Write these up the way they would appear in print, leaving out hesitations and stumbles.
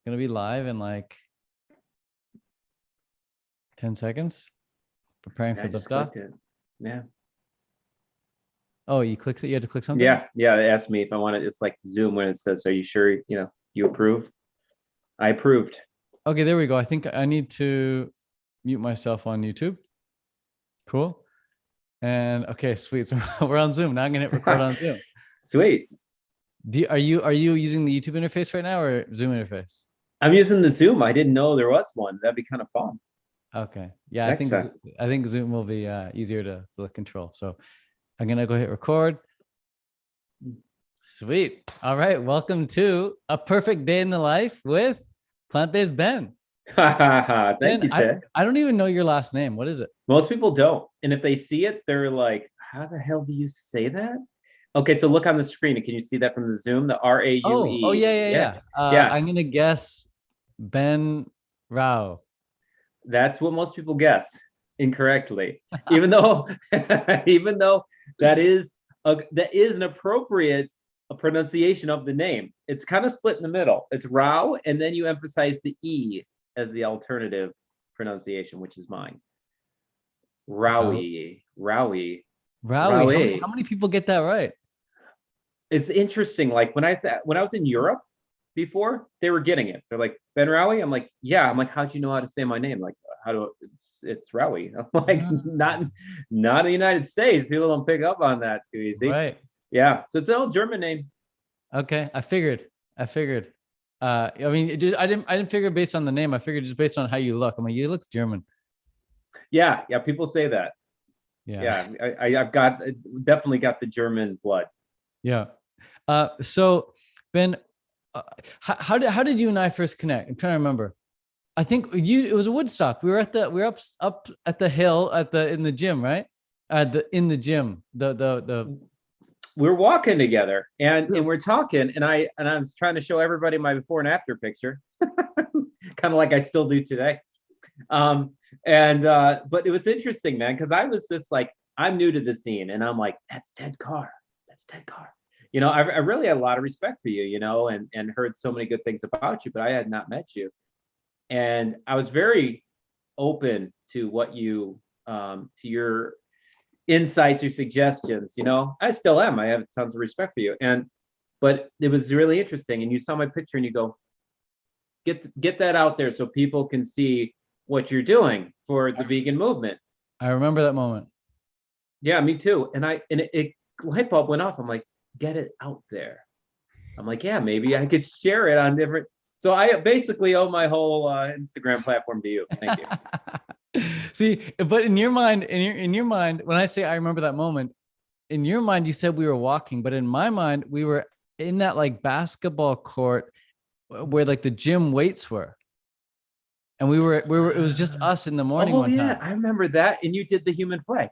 Gonna be live in like 10 seconds. Preparing Yeah, for I just liftoff. clicked it. Yeah. Oh, you clicked it. You had to click something. Yeah. They asked me if I wanted. It's like Zoom when it says, "Are you sure? You approve?" I approved. Okay, there we go. I think I need to mute myself on YouTube. Cool. And okay, sweet. So we're on Zoom now. I'm gonna hit record on Zoom. Sweet. Are you using the YouTube interface right now or Zoom interface? I'm using the Zoom. I didn't know there was one. That'd be kind of fun. Okay. Yeah, I Next think time. I think Zoom will be easier to control. So I'm gonna go hit record. Sweet. All right. Welcome to a perfect day in the life with plant-based Ben. Thank Ben, you, Ted. I don't even know your last name. What is it? Most people don't. And if they see it, they're like, how the hell do you say that? Okay, so look on the screen. Can you see that from the Zoom? The Oh Raue. yeah, yeah, Yeah. yeah. Yeah. I'm gonna guess Ben Rao. That's what most people guess incorrectly. Even though even though that is an appropriate pronunciation of the name. It's kind of split in the middle. It's Rao, and then you emphasize the E as the alternative pronunciation, which is mine. Rao. Rowie, Rowie, Rowie. How Rowie. many people get that right? It's interesting. Like when I was in Europe before, they were getting it. They're like, Ben Rowie. I'm like, yeah. I'm like, how'd you know how to say my name? Like, how do it's Rowie? I'm like, Ah, not in the United States. People don't pick up on that too easy. right. Yeah, so it's an old German name. Okay. I figured. I mean, I didn't figure based on the name. I figured just based on how you look. I'm like, you looks German. Yeah. People say that. Yeah. Yeah, I've got definitely got the German blood. Yeah. So Ben, how did you and I first connect? I'm trying to remember. I think it was a Woodstock. We were up at the hill in the gym, right? In the gym. We're walking together and we're talking, and I was trying to show everybody my before and after picture, kind of like I still do today. And but it was interesting, man, because I was just like, I'm new to the scene, and I'm like, that's Ted Carr. That's Ted Carr. I really had a lot of respect for you, and heard so many good things about you, but I had not met you. And I was very open to what you to your insights or suggestions. I still am. I have tons of respect for you. But it was really interesting. And you saw my picture and you go, get that out there so people can see what you're doing for the vegan movement. I remember that moment. Yeah, me too. And it light bulb went off. I'm like, get it out there. I'm like, yeah, maybe I could share it on different. So I basically owe my whole Instagram platform to you. Thank you. See, but in your mind, when I say I remember that moment, in your mind you said we were walking, but in my mind we were in that like basketball court where like the gym weights were, and we were it was just us in the morning Oh one yeah, time. I remember that. And you did the human flag.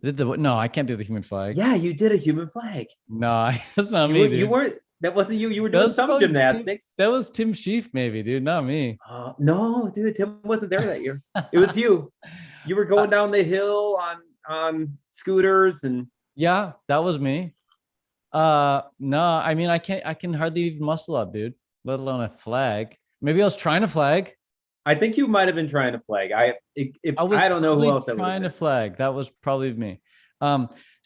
No, I can't do the human flag. Yeah, you did a human flag. No, that's not You were me, you dude. weren't that wasn't you. You were That doing was some probably Tim, gymnastics. that was Tim Sheaf, maybe, dude, not me. No, dude, Tim wasn't there that year. It was you. You were Uh, going down the hill on scooters and yeah, that was me. No, I mean, I can hardly even muscle up, dude, let alone a flag. Maybe I was trying to flag. I think you might have been trying to flag. I was I don't know who probably else that would have trying to been. flag. That was probably me.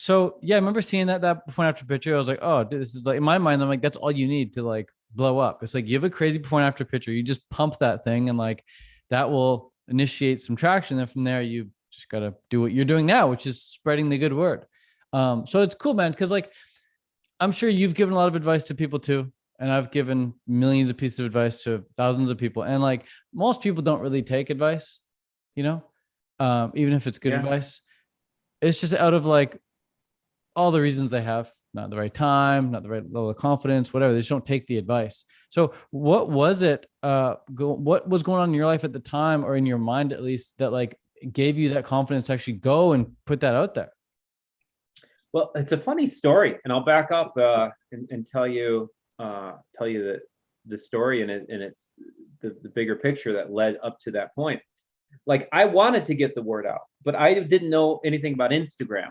So yeah, I remember seeing that before and after picture. I was like, oh, this is like in my mind, I'm like, that's all you need to like blow up. It's like you have a crazy before and after picture. You just pump that thing and like that will initiate some traction. Then from there, you just gotta do what you're doing now, which is spreading the good word. So it's cool, man, because like I'm sure you've given a lot of advice to people too. And I've given millions of pieces of advice to thousands of people. And like most people don't really take advice, you know, even if it's good Yeah. advice. It's just out of like all the reasons they have, not the right time, not the right level of confidence, whatever. They just don't take the advice. So what was it? What was going on in your life at the time, or in your mind at least, that like gave you that confidence to actually go and put that out there? Well, it's a funny story, and I'll back up and tell you that the story and it's the bigger picture that led up to that point. Like I wanted to get the word out, but I didn't know anything about Instagram.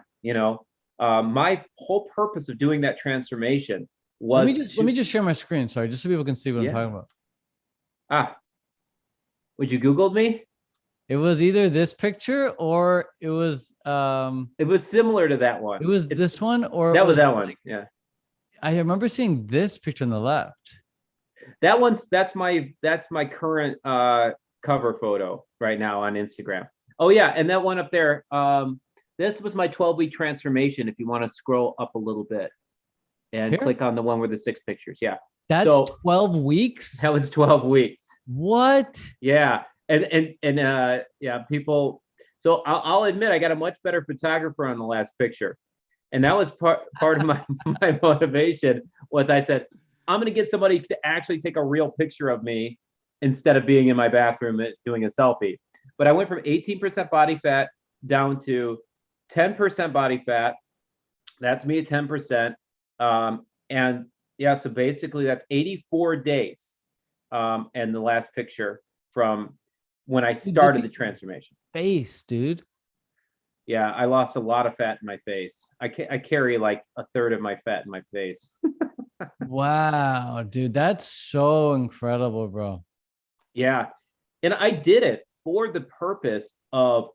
My whole purpose of doing that transformation Let me was just let to me just share my screen. Sorry, just so people can see what I'm yeah talking about. Ah, would you Googled me? It was either this picture or It was similar to that one. it was It's this one, or it that was was that one. like, Yeah. I remember seeing this picture on the left. That's my current cover photo right now on Instagram. Oh yeah, and that one up there. This was my 12-week transformation. If you want to scroll up a little bit and Here? click on the one with the 6 pictures. Yeah. That's So 12 weeks. that was 12 weeks. What? Yeah. And yeah, people. So I'll admit I got a much better photographer on the last picture. And that was part of my motivation was I said, I'm going to get somebody to actually take a real picture of me instead of being in my bathroom doing a selfie. But I went from 18% body fat down to 10% body fat. That's me at 10%. And yeah, so basically that's 84 days. And the last picture from when I Dude, look started at the your transformation. face, dude. Yeah, I lost a lot of fat in my face. I carry like a third of my fat in my face. Wow, dude, that's so incredible, bro. Yeah. And I did it for the purpose of,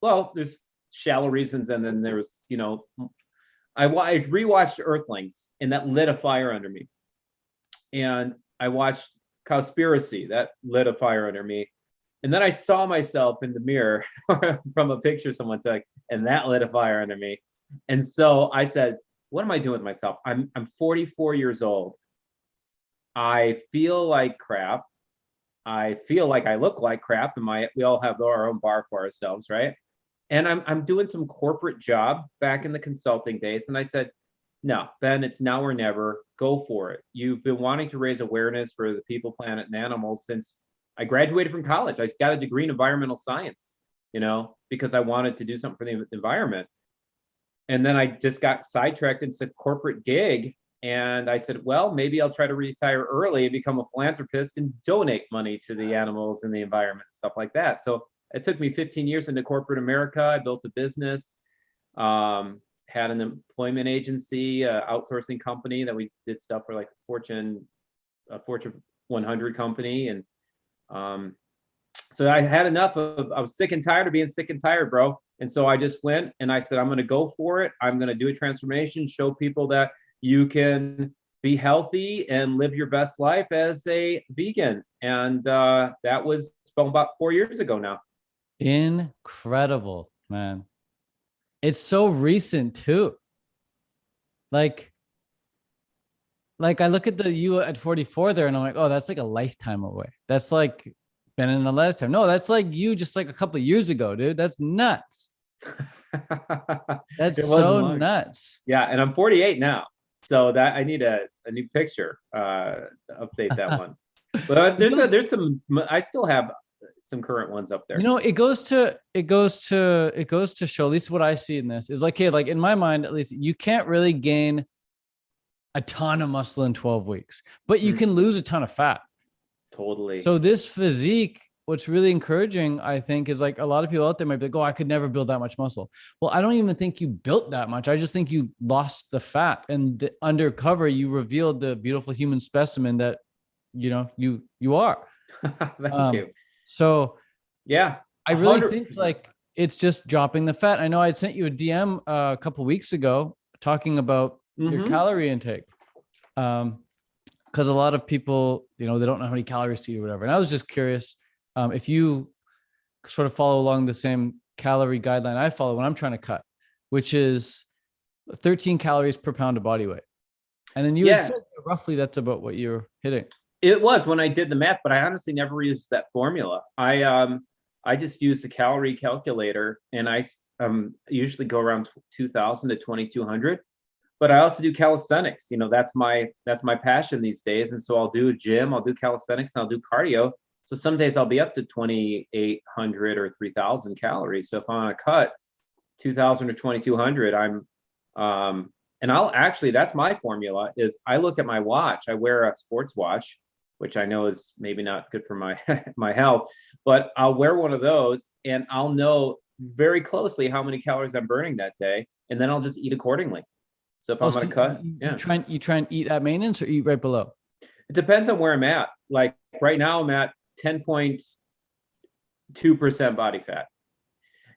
well, there's shallow reasons. And then there was, I rewatched Earthlings and that lit a fire under me. And I watched Cowspiracy, that lit a fire under me. And then I saw myself in the mirror from a picture someone took, and that lit a fire under me. And so I said, what am I doing with myself? I'm 44 years old. I feel like crap. I feel like I look like crap, and we all have our own bar for ourselves, right? And I'm doing some corporate job back in the consulting days, and I said, no, Ben, it's now or never. Go for it. You've been wanting to raise awareness for the people, planet, and animals since I graduated from college. I got a degree in environmental science, because I wanted to do something for the environment. And then I just got sidetracked into a corporate gig. And I said, well, maybe I'll try to retire early and become a philanthropist and donate money to the animals and the environment, stuff like that. So it took me 15 years into corporate America. I built a business, had an employment agency, outsourcing company that we did stuff for like Fortune 100 company. And so I had enough I was sick and tired of being sick and tired, bro. And so I just went and I said, I'm going to go for it. I'm going to do a transformation, show people that you can be healthy and live your best life as a vegan. And that was about 4 years ago now. Incredible, man. It's so recent too. Like I look at you at 44 there and I'm like, oh, that's like a lifetime away. That's like been in a lifetime. No, that's like you just like a couple of years ago, dude. That's nuts. That's so nuts. Yeah, and I'm 48 now. So that I need a new picture to update that one. But there's some I still have some current ones up there. It goes to show, at least what I see in this is like, hey, like in my mind, at least you can't really gain a ton of muscle in 12 weeks, but you can lose a ton of fat. Totally. So this physique, what's really encouraging, I think, is like a lot of people out there might be like, oh, I could never build that much muscle. Well, I don't even think you built that much. I just think you lost the fat, and undercover, you revealed the beautiful human specimen that, you are. Thank you. So yeah, I really think like it's just dropping the fat. I know I sent you a DM a couple of weeks ago talking about your calorie intake. Because a lot of people, they don't know how many calories to eat or whatever. And I was just curious if you sort of follow along the same calorie guideline I follow when I'm trying to cut, which is 13 calories per pound of body weight. And then you had said roughly that's about what you're hitting. It was when I did the math, but I honestly never used that formula. I just use the calorie calculator, and I usually go around 2,000 to 2,200. But I also do calisthenics. That's my passion these days. And so I'll do gym, I'll do calisthenics, and I'll do cardio. So some days I'll be up to 2,800 or 3,000 calories. So if I'm on a cut 2,000 or 2,200, and I'll actually, that's my formula is I look at my watch. I wear a sports watch, which I know is maybe not good for my my health, but I'll wear one of those and I'll know very closely how many calories I'm burning that day, and then I'll just eat accordingly. So if I'm going to cut, you try and eat at maintenance or eat right below? It depends on where I'm at. Like right now I'm at 10.2% body fat.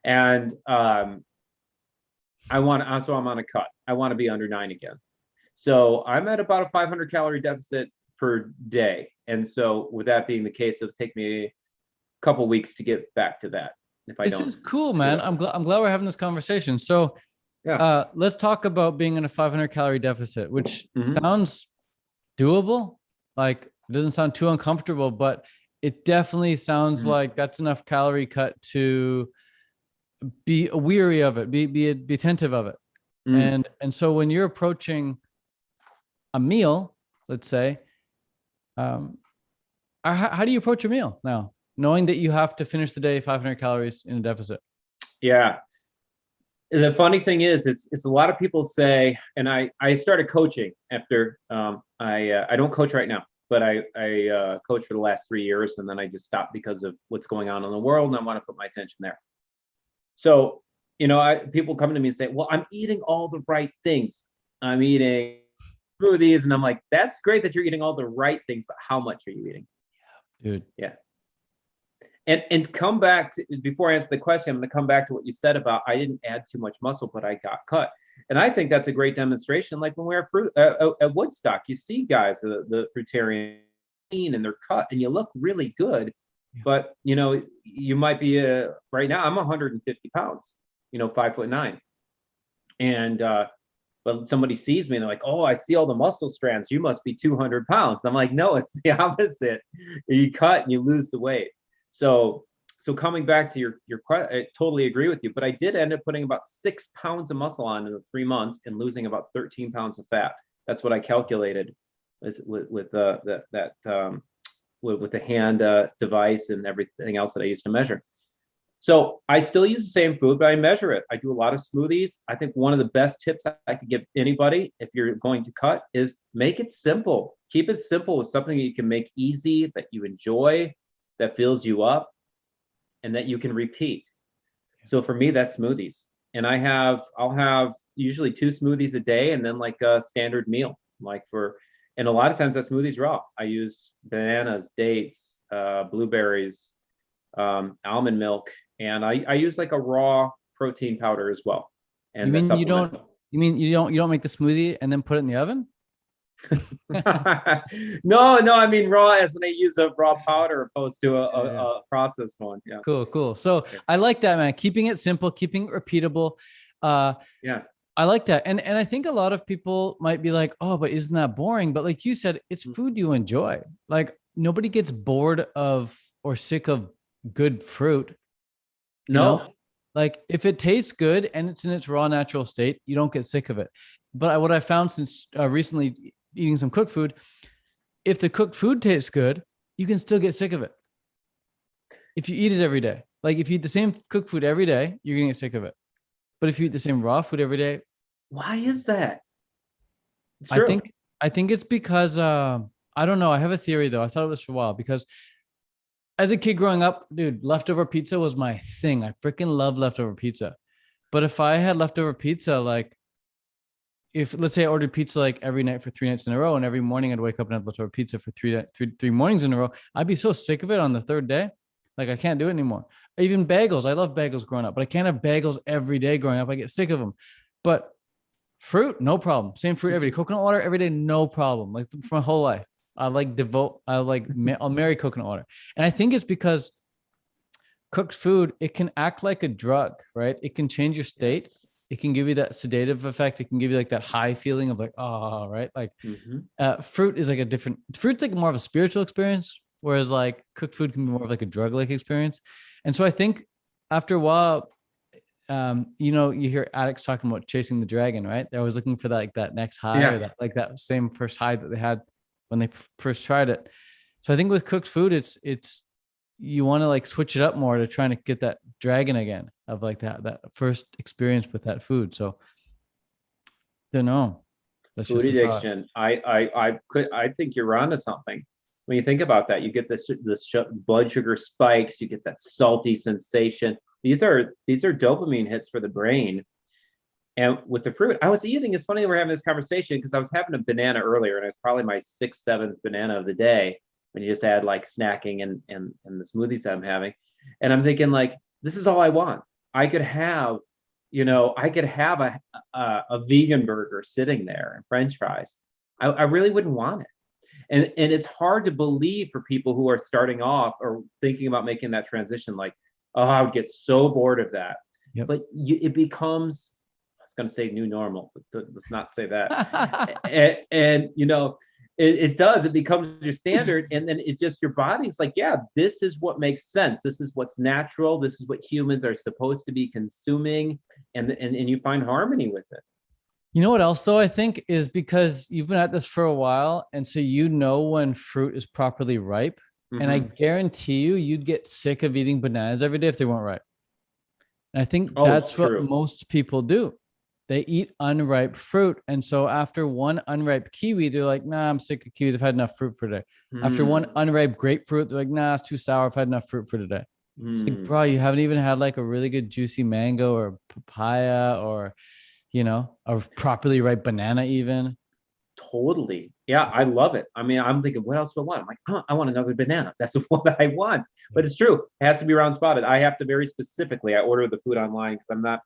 And so I'm on a cut. I want to be under 9 again. So I'm at about a 500 calorie deficit per day. And so with that being the case, it'll take me a couple weeks to get back to that. If I This don't is cool, screw man. up. I'm glad we're having this conversation. So Yeah. let's talk about being in a 500 calorie deficit, which Mhm. sounds doable. Like it doesn't sound too uncomfortable, but it definitely sounds Mhm. like that's enough calorie cut to be weary of it, be attentive of it. Mm. And so when you're approaching a meal, let's say, um, how do you approach a meal now, knowing that you have to finish the day 500 calories in a deficit? Yeah. The funny thing is, it's a lot of people say, and I started coaching after I don't coach right now, but I coached for the last 3 years, and then I just stopped because of what's going on in the world, and I want to put my attention there. So, people come to me and say, well, I'm eating all the right things. I'm eating smoothies, and I'm like, that's great that you're eating all the right things, but how much are you eating? Dude. Yeah. And come back to, before I answer the question, I'm going to come back to what you said about I didn't add too much muscle, but I got cut. And I think that's a great demonstration. Like when we were at Woodstock, you see guys, the fruitarian, and they're cut, and you look really good. Yeah. But you might be right now. I'm 150 pounds, 5'9", and but somebody sees me and they're like, "Oh, I see all the muscle strands. You must be 200 pounds." I'm like, "No, it's the opposite. You cut and you lose the weight." So coming back to your question, I totally agree with you. But I did end up putting about 6 pounds of muscle on in the 3 months and losing about 13 pounds of fat. That's what I calculated with the hand device and everything else that I used to measure. So I still use the same food, but I measure it. I do a lot of smoothies. I think one of the best tips I could give anybody if you're going to cut is make it simple. Keep it simple with something you can make easy, that you enjoy, that fills you up, and that you can repeat. So for me, that's smoothies. And I'll have usually 2 smoothies a day, and then like a standard meal. And a lot of times that smoothies raw. I use bananas, dates, blueberries, almond milk, and I use like a raw protein powder as well. You And the mean you supplement. don't? You mean you don't make the smoothie and then put it in the oven? No, I mean raw as in they use a raw powder opposed to Yeah. a processed one. Yeah. Cool. So Yeah. I like that, man. Keeping it simple, keeping it repeatable. Uh, Yeah. I like that. And I think a lot of people might be like, oh, but isn't that boring? But like you said, it's food you enjoy. Like nobody gets bored of or sick of good fruit, you know? No. Like if it tastes good and it's in its raw natural state, you don't get sick of it. But what I found since recently eating some cooked food, if the cooked food tastes good, you can still get sick of it if you eat it every day. Like if you eat the same cooked food every day, you're gonna get sick of it. But if you eat the same raw food every day, Why is that? It's I true. think I think it's because I don't know. I have a theory though. I thought it was for a while because as a kid growing up, dude, leftover pizza was my thing. I freaking love leftover pizza. But if I had leftover pizza, like if let's say I ordered pizza like every night for 3 nights in a row, and every morning I'd wake up and have leftover pizza for three mornings in a row, I'd be so sick of it on the third day. Like I can't do it anymore. Even bagels. I love bagels growing up, but I can't have bagels every day growing up. I get sick of them. But fruit, no problem. Same fruit every day. Coconut water every day, no problem. Like for my whole life. I'll marry coconut water. And I think it's because cooked food, it can act like a drug, right? It can change your state. Yes. It can give you that sedative effect. It can give you like that high feeling of like, oh, right. Like Mm-hmm. fruit's like more of a spiritual experience, whereas like cooked food can be more of like a drug-like experience. And so I think after a while, you hear addicts talking about chasing the dragon, right? They're always looking for that, like that next high or Yeah. that same first high that they had when they first tried it. So I think with cooked food, it's you want to like switch it up more to trying to get that dragon again of like that first experience with that food. So don't know. That's Food just a thought. addiction. I think you're onto something. When you think about that, you get this blood sugar spikes, you get that salty sensation. These are dopamine hits for the brain. And with the fruit, I was eating. It's funny that we're having this conversation because I was having a banana earlier, and it was probably my 6th, 7th banana of the day. when you just add like snacking and the smoothies that I'm having. And I'm thinking like, this is all I want. I could have, I could have a vegan burger sitting there and French fries. I really wouldn't want it. And it's hard to believe for people who are starting off or thinking about making that transition, like, oh, I would get so bored of that. Yep. But it becomes, I was going to say new normal, but let's not say that. and it does, it becomes your standard. And then it's just your body's like, yeah, this is what makes sense. This is what's natural. This is what humans are supposed to be consuming. And you find harmony with it. You know what else, though, I think is because you've been at this for a while. And so when fruit is properly ripe. Mm-hmm. And I guarantee you'd get sick of eating bananas every day if they weren't ripe. And I think that's what most people do. They eat unripe fruit. And so after one unripe kiwi, they're like, nah, I'm sick of kiwis. I've had enough fruit for today. Mm. After one unripe grapefruit, they're like, nah, it's too sour. I've had enough fruit for today. It's like, bro, you haven't even had like a really good juicy mango or papaya or, a properly ripe banana even. Totally. Yeah, I love it. I mean, I'm thinking, what else do I want? I'm like, I want another banana. That's what I want. But it's true. It has to be round spotted. I have to very specifically, I order the food online because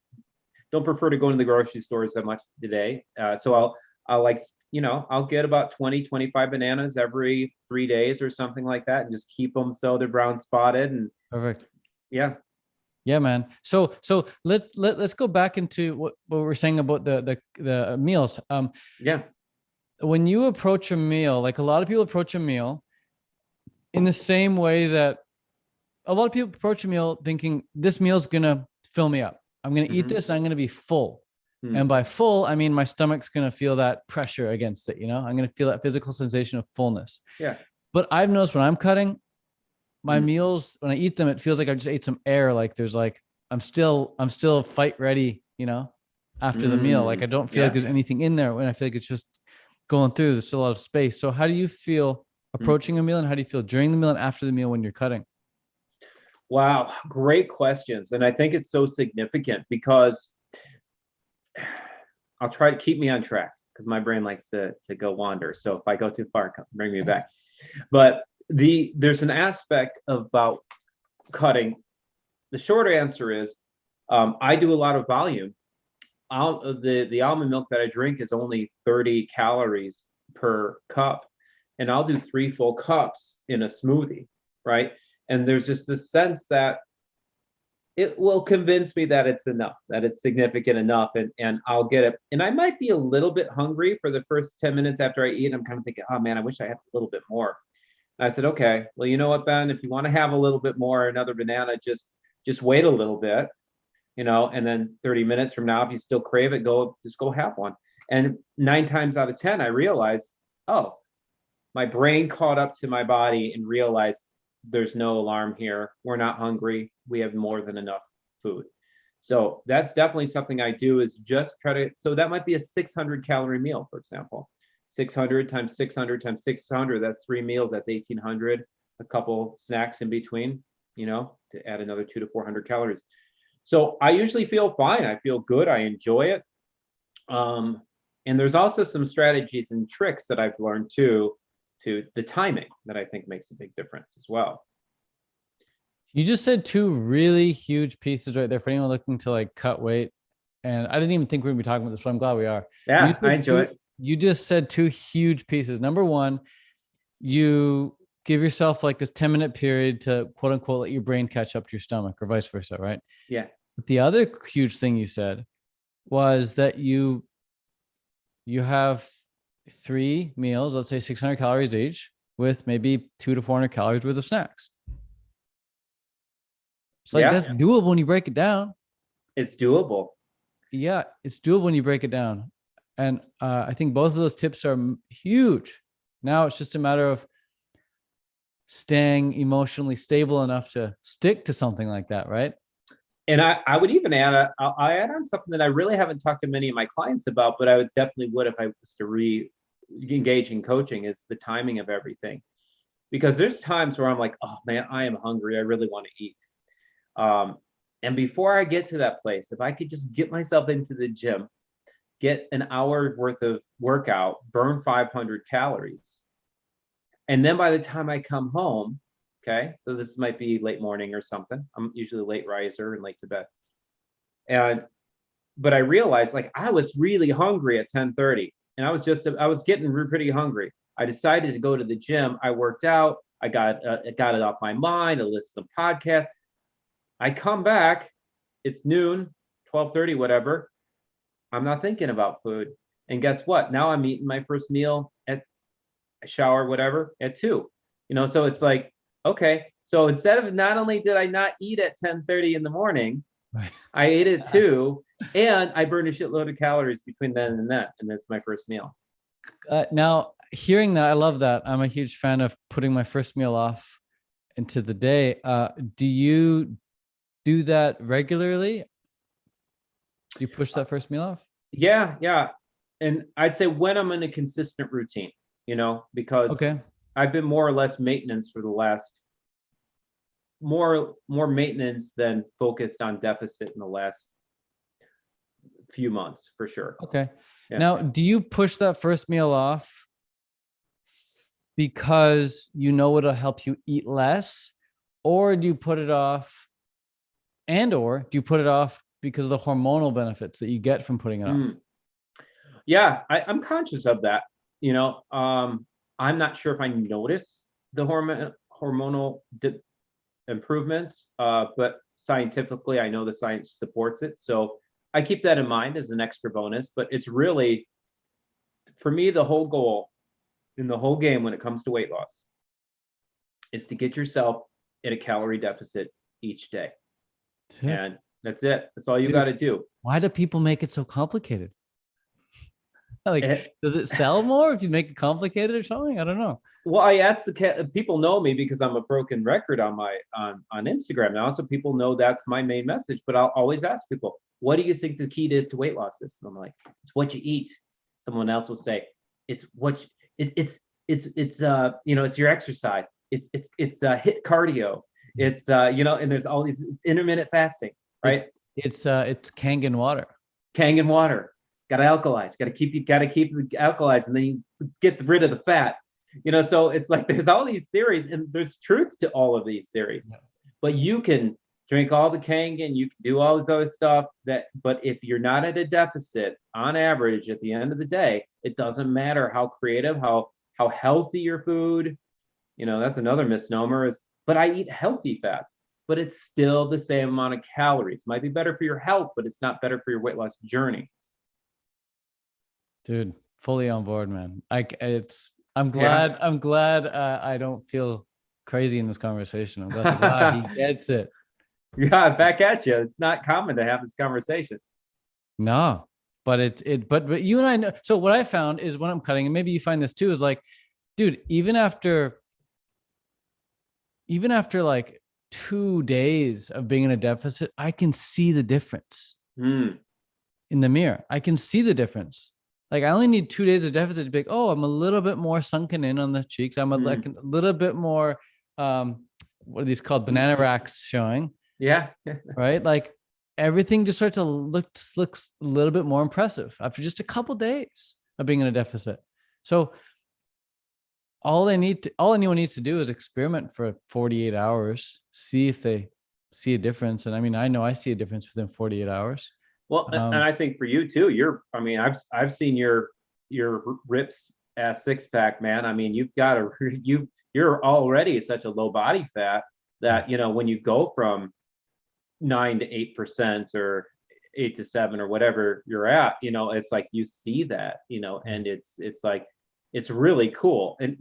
don't prefer to go into the grocery stores that much today. So I'll like, I'll get about 20, 25 bananas every 3 days or something like that, and just keep them so they're brown spotted. And perfect. Yeah. Yeah, man. So let's go back into what we're saying about the meals. Yeah. When you approach a meal, like a lot of people approach a meal in the same way that a lot of people approach a meal thinking this meal's going to fill me up. I'm going to eat this. I'm going to be full. And by full, I mean, my stomach's going to feel that pressure against it. I'm going to feel that physical sensation of fullness. Yeah. But I've noticed when I'm cutting my meals, when I eat them, it feels like I just ate some air. Like there's like, I'm still fight ready, after the meal. Like I don't feel like there's anything in there when I feel like it's just going through. There's still a lot of space. So how do you feel approaching a meal, and how do you feel during the meal and after the meal when you're cutting? Wow, great questions. And I think it's so significant because I'll try to keep me on track because my brain likes to go wander. So if I go too far, bring me back. But there's an aspect about cutting. The short answer is I do a lot of volume. The almond milk that I drink is only 30 calories per cup, and I'll do 3 full cups in a smoothie, right? And there's just this sense that it will convince me that it's enough, that it's significant enough, and I'll get it. And I might be a little bit hungry for the first 10 minutes after I eat. I'm kind of thinking, oh man, I wish I had a little bit more. And I said, okay, well, you know what, Ben, if you want to have a little bit more, another banana, just wait a little bit, and then 30 minutes from now, if you still crave it, just go have one. And 9 times out of 10, I realized, oh, my brain caught up to my body and realized there's no alarm here. We're not hungry. We have more than enough food. So that's definitely something I do, is just try to, so that might be a 600 calorie meal, for example. 600 times 600 times 600, that's 3 meals, that's 1,800, a couple snacks in between, to add another 200 to 400 calories. So I usually feel fine. I feel good. I enjoy it. And there's also some strategies and tricks that I've learned too, to the timing, that I think makes a big difference as well. You just said 2 really huge pieces right there for anyone looking to like cut weight. And I didn't even think we would be talking about this, but I'm glad we are. Yeah, I enjoy it. You just said 2 huge pieces. Number one, you give yourself like this 10-minute period to quote unquote, let your brain catch up to your stomach, or vice versa, right? Yeah. But the other huge thing you said was that you have 3 meals, let's say 600 calories each, with maybe 200 to 400 calories worth of snacks. It's like, that's doable when you break it down. It's doable. Yeah, it's doable when you break it down. And I think both of those tips are huge. Now it's just a matter of staying emotionally stable enough to stick to something like that, right? And I would even add, I add on something that I really haven't talked to many of my clients about, but I would if I was to re-engage in coaching, is the timing of everything. Because there's times where I'm like, oh man, I am hungry. I really want to eat. And before I get to that place, if I could just get myself into the gym, get an hour worth of workout, burn 500 calories, And then by the time I come home, okay, so this might be late morning or something. I'm usually a late riser and late to bed. But I realized like I was really hungry at 10:30, and I was getting pretty hungry. I decided to go to the gym. I worked out. I got it off my mind. I listened to podcasts. I come back. It's noon, 12:30, whatever. I'm not thinking about food. And guess what? Now I'm eating my first meal at a shower, whatever, at 2. So it's like, okay. So instead of, not only did I not eat at 10:30 in the morning, I ate at 2, and I burned a shitload of calories between then and that. And that's my first meal. Now, hearing that, I love that. I'm a huge fan of putting my first meal off into the day. Do you do that regularly? Do you push that first meal off? Yeah. And I'd say when I'm in a consistent routine, because Okay. I've been more or less maintenance for the last more maintenance than focused on deficit in the last few months, for sure. Okay. Yeah. Now, do you push that first meal off because it'll help you eat less, or do you put it off or do you put it off because of the hormonal benefits that you get from putting it off? Yeah, I'm conscious of that. I'm not sure if I notice the hormonal improvements, but scientifically, I know the science supports it. So I keep that in mind as an extra bonus. But it's really, for me, the whole goal in the whole game when it comes to weight loss is to get yourself in a calorie deficit each day. And that's it. That's all you got to do. Why do people make it so complicated? Like, does it sell more if you make it complicated or something? I don't know. Well, I asked people know me because I'm a broken record on Instagram now. So people know that's my main message. But I'll always ask people, what do you think the key to weight loss is? And I'm like, it's what you eat. Someone else will say, it's what it's your exercise. It's HIIT cardio. It's and there's all these, it's intermittent fasting, right? It's Kangen water. Kangen water. Got to alkalize. Got to keep the alkalized, and then you get rid of the fat. So it's like there's all these theories, and there's truth to all of these theories. Yeah. But you can drink all the Kangen, you can do all this other stuff. But if you're not at a deficit, on average, at the end of the day, it doesn't matter how creative, how healthy your food. That's another misnomer is, but I eat healthy fats, but it's still the same amount of calories. Might be better for your health, but it's not better for your weight loss journey. Dude, fully on board, man. I'm glad I don't feel crazy in this conversation. I'm glad he gets it. Yeah, back at you. It's not common to have this conversation. No, but but you and I know. So what I found is when I'm cutting, and maybe you find this too, is like, dude, even after like 2 days of being in a deficit, I can see the difference in the mirror. I can see the difference. Like I only need 2 days of deficit to be like, oh, I'm a little bit more sunken in on the cheeks. I'm a little bit more, what are these called? Banana racks showing. Yeah. Right. Like everything just starts to looks a little bit more impressive after just a couple days of being in a deficit. So all anyone needs to do is experiment for 48 hours, see if they see a difference. And I mean, I know I see a difference within 48 hours. Well, and I think for you too, I've seen your rips ass six pack, man. I mean, you're already such a low body fat that, when you go from 9 to 8% or 8 to 7 or whatever you're at, it's like you see that, and it's like, it's really cool. And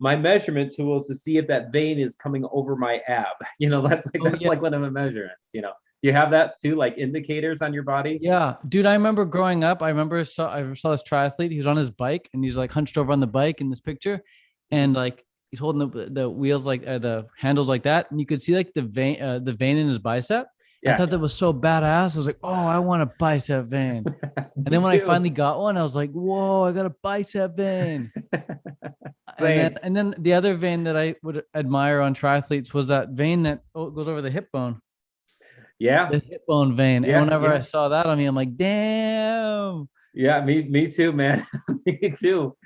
my measurement tools to see if that vein is coming over my ab. That's like one of my measurements, Do you have that too, like indicators on your body? Yeah, dude. I remember growing up. I saw this triathlete. He was on his bike and he's like hunched over on the bike in this picture, and like he's holding the wheels like the handles like that, and you could see like the vein in his bicep. Yeah. I thought that was so badass. I was like, oh, I want a bicep vein. And then when I finally got one, I was like, whoa, I got a bicep vein. and then the other vein that I would admire on triathletes was that vein that goes over the hip bone. Yeah. The hip bone vein. Yeah, and whenever I saw that on me, I'm like, damn. Yeah, me too, man. Me too.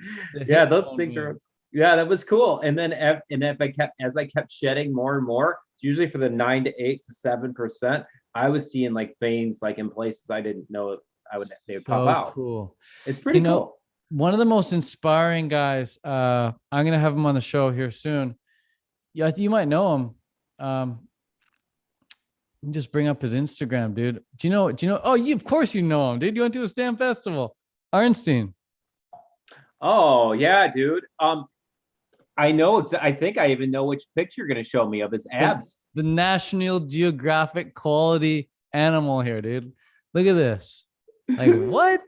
Yeah, those things are Yeah, that was cool. And then as I kept shedding more and more, usually for the 9 to 8 to 7%, I was seeing like veins like in places I didn't know they would pop So out. cool. It's You pretty know, cool. one of the most inspiring guys, I'm gonna have him on the show here soon. Yeah, you might know him. Just bring up his Instagram, dude. Do you know? Oh, of course you know him, dude. You went to a STEM festival. Arnstein. Oh yeah, dude. I think I even know which picture you're gonna show me of his The abs. the National Geographic quality animal here, dude. Look at this. Like what?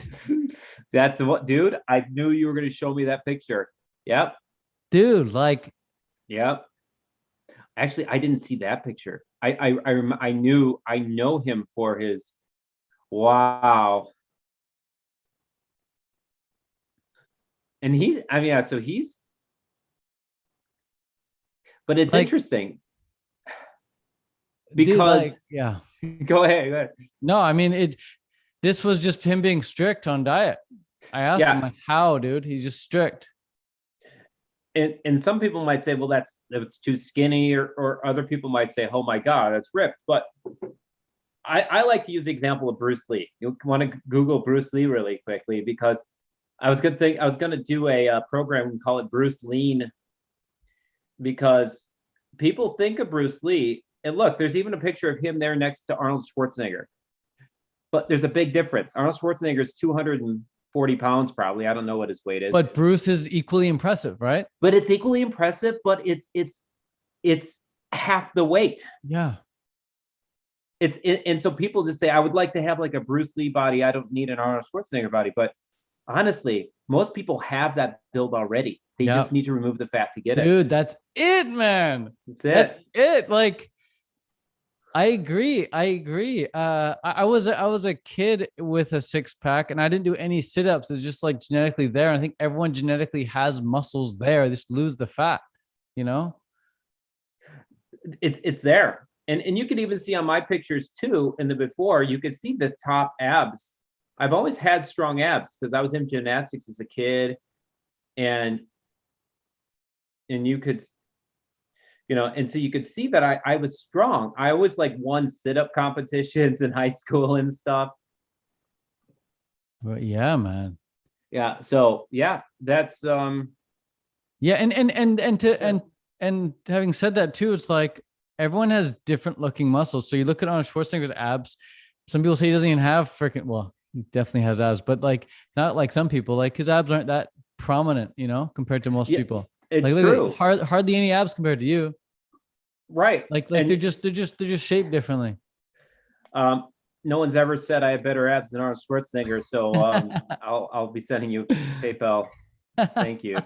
That's what, dude. I knew you were gonna show me that picture. Yep, Dude, like yep. Actually, I didn't see that picture. I know him for his wow. And I mean, yeah, so but it's like interesting dude, like because yeah. go ahead. No, I mean this was just him being strict on diet. I asked him Yeah. like how, dude? He's just strict. And some people might say, well, that's too skinny, or other people might say, oh my God, that's ripped. But I like to use the example of Bruce Lee. You want to Google Bruce Lee really quickly because I was gonna do a program and call it Bruce Lean because people think of Bruce Lee, and look, there's even a picture of him there next to Arnold Schwarzenegger. But there's a big difference. Arnold Schwarzenegger is 240 pounds, probably. I don't know what his weight is, But Bruce is equally impressive, right? but it's equally impressive. But it's half the weight. Yeah. And so people just say, I would like to have like a Bruce Lee body. I don't need an Arnold Schwarzenegger body. But honestly, most people have that build already. They Yeah. just need to remove the fat to get it. Dude, that's it, man. That's it. That's it. Like I agree. I agree. I was a kid with a six pack, and I didn't do any sit ups. It's just like genetically there. I think everyone genetically has muscles there. They just lose the fat. You know. It's there. And you can even see on my pictures too, in the before, you can see the top abs. I've always had strong abs because I was in gymnastics as a kid, and you could, and so you could see that I was strong. I always like won sit-up competitions in high school and stuff. But yeah, man. Yeah. So yeah, that's Yeah, and having said that too, it's like everyone has different looking muscles. So you look at Arnold Schwarzenegger's abs. Some people say he doesn't even have freaking. Well, he definitely has abs, but like not like some people. Like his abs aren't that prominent, compared to most yeah, people. it's Like look true. at hardly any abs compared to you. Right. Like And they're just shaped differently. no one's ever said I have better abs than Arnold Schwarzenegger, so I'll be sending you PayPal. Thank you.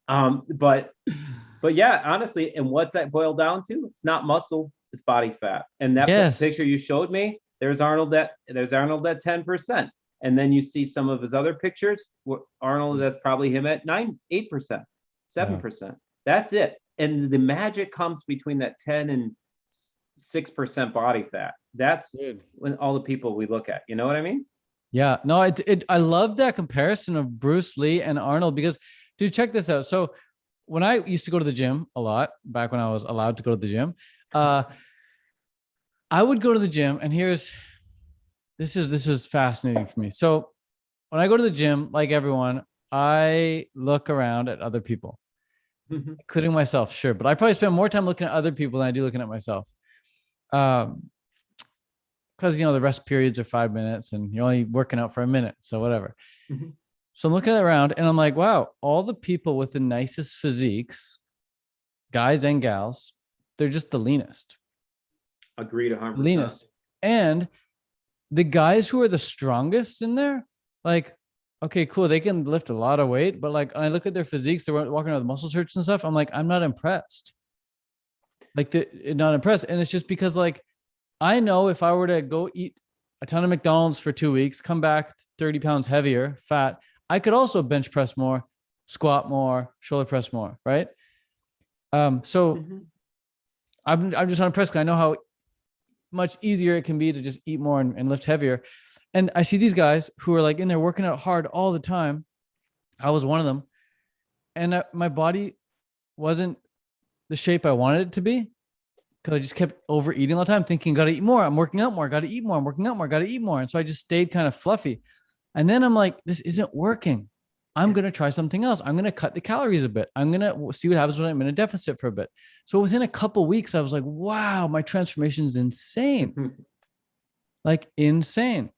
But yeah, honestly, and what's that boil down to? It's not muscle, it's body fat. And that Yes. picture you showed me, there's Arnold at 10%. And then you see some of his other pictures, Arnold, that's probably him at 8%, 7%. That's it. And the magic comes between that 10 and 6% body fat. That's when all the people we look at. You know what I mean? Yeah. No, I love that comparison of Bruce Lee and Arnold because, dude, check this out. So when I used to go to the gym a lot, back when I was allowed to go to the gym, I would go to the gym, and this is fascinating for me. So when I go to the gym, like everyone, I look around at other people, including myself, sure, but I probably spend more time looking at other people than I do looking at myself. Because the rest periods are 5 minutes and you're only working out for a minute, so whatever. So I'm looking around and I'm like, wow, all the people with the nicest physiques, guys and gals, they're just the leanest. Agreed 100%. Leanest. And the guys who are the strongest in there, like, okay, cool, they can lift a lot of weight, but like, when I look at their physiques, they're walking around with muscle shirts and stuff. I'm like, I'm not impressed. Like, not impressed. And it's just because, like, I know if I were to go eat a ton of McDonald's for 2 weeks, come back 30 pounds heavier, fat, I could also bench press more, squat more, shoulder press more, right? So I'm just unimpressed because I know how much easier it can be to just eat more and lift heavier. And I see these guys who are like in there working out hard all the time. I was one of them. and my body wasn't the shape I wanted it to be because I just kept overeating all the time, thinking, gotta eat more. I'm working out more, gotta eat more. I'm working out more, gotta eat more. And so I just stayed kind of fluffy. And then I'm like, this isn't working. I'm going to try something else. I'm going to cut the calories a bit. I'm going to see what happens when I'm in a deficit for a bit. So within a couple of weeks, I was like, wow, my transformation is insane. Like insane.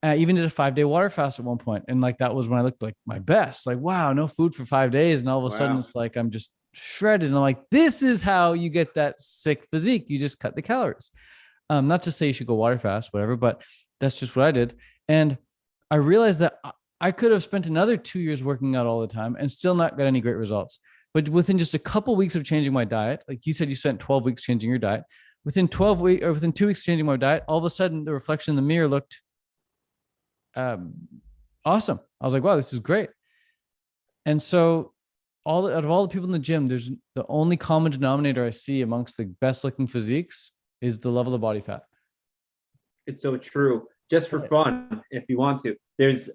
I even did a 5-day water fast at one point. And like, that was when I looked like my best, like, wow, no food for 5 days. And all of a sudden it's like, I'm just shredded. And I'm like, this is how you get that sick physique. You just cut the calories. Not to say you should go water fast, whatever, but that's just what I did. And I realized that I could have spent another 2 years working out all the time and still not got any great results. But within just a couple of weeks of changing my diet, like you said, you spent 12 weeks changing your diet. Within 12 weeks or within 2 weeks changing my diet, all of a sudden the reflection in the mirror looked awesome. I was like, wow, this is great. And so out of all the people in the gym, there's the only common denominator I see amongst the best looking physiques is the level of body fat. It's so true. Just for fun, if you want to, there's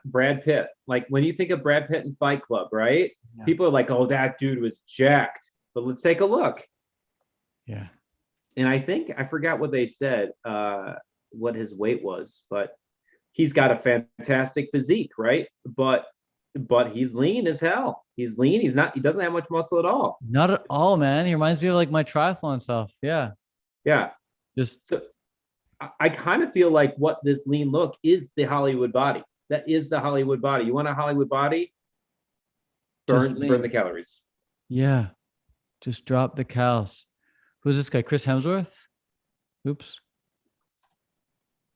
Brad Pitt. Like when you think of Brad Pitt in Fight Club, right? Yeah. People are like, oh, that dude was jacked. But let's take a look. Yeah. And I think, I forgot what they said, what his weight was, but he's got a fantastic physique, right? But he's lean as hell. He's lean. He doesn't have much muscle at all. Not at all, man. He reminds me of like my triathlon stuff. Yeah. Yeah. Just so I kind of feel like what this lean look is the Hollywood body. That is the Hollywood body. You want a Hollywood body? Burn the calories. Yeah. Just drop the cals. Who's this guy? Chris Hemsworth? Oops.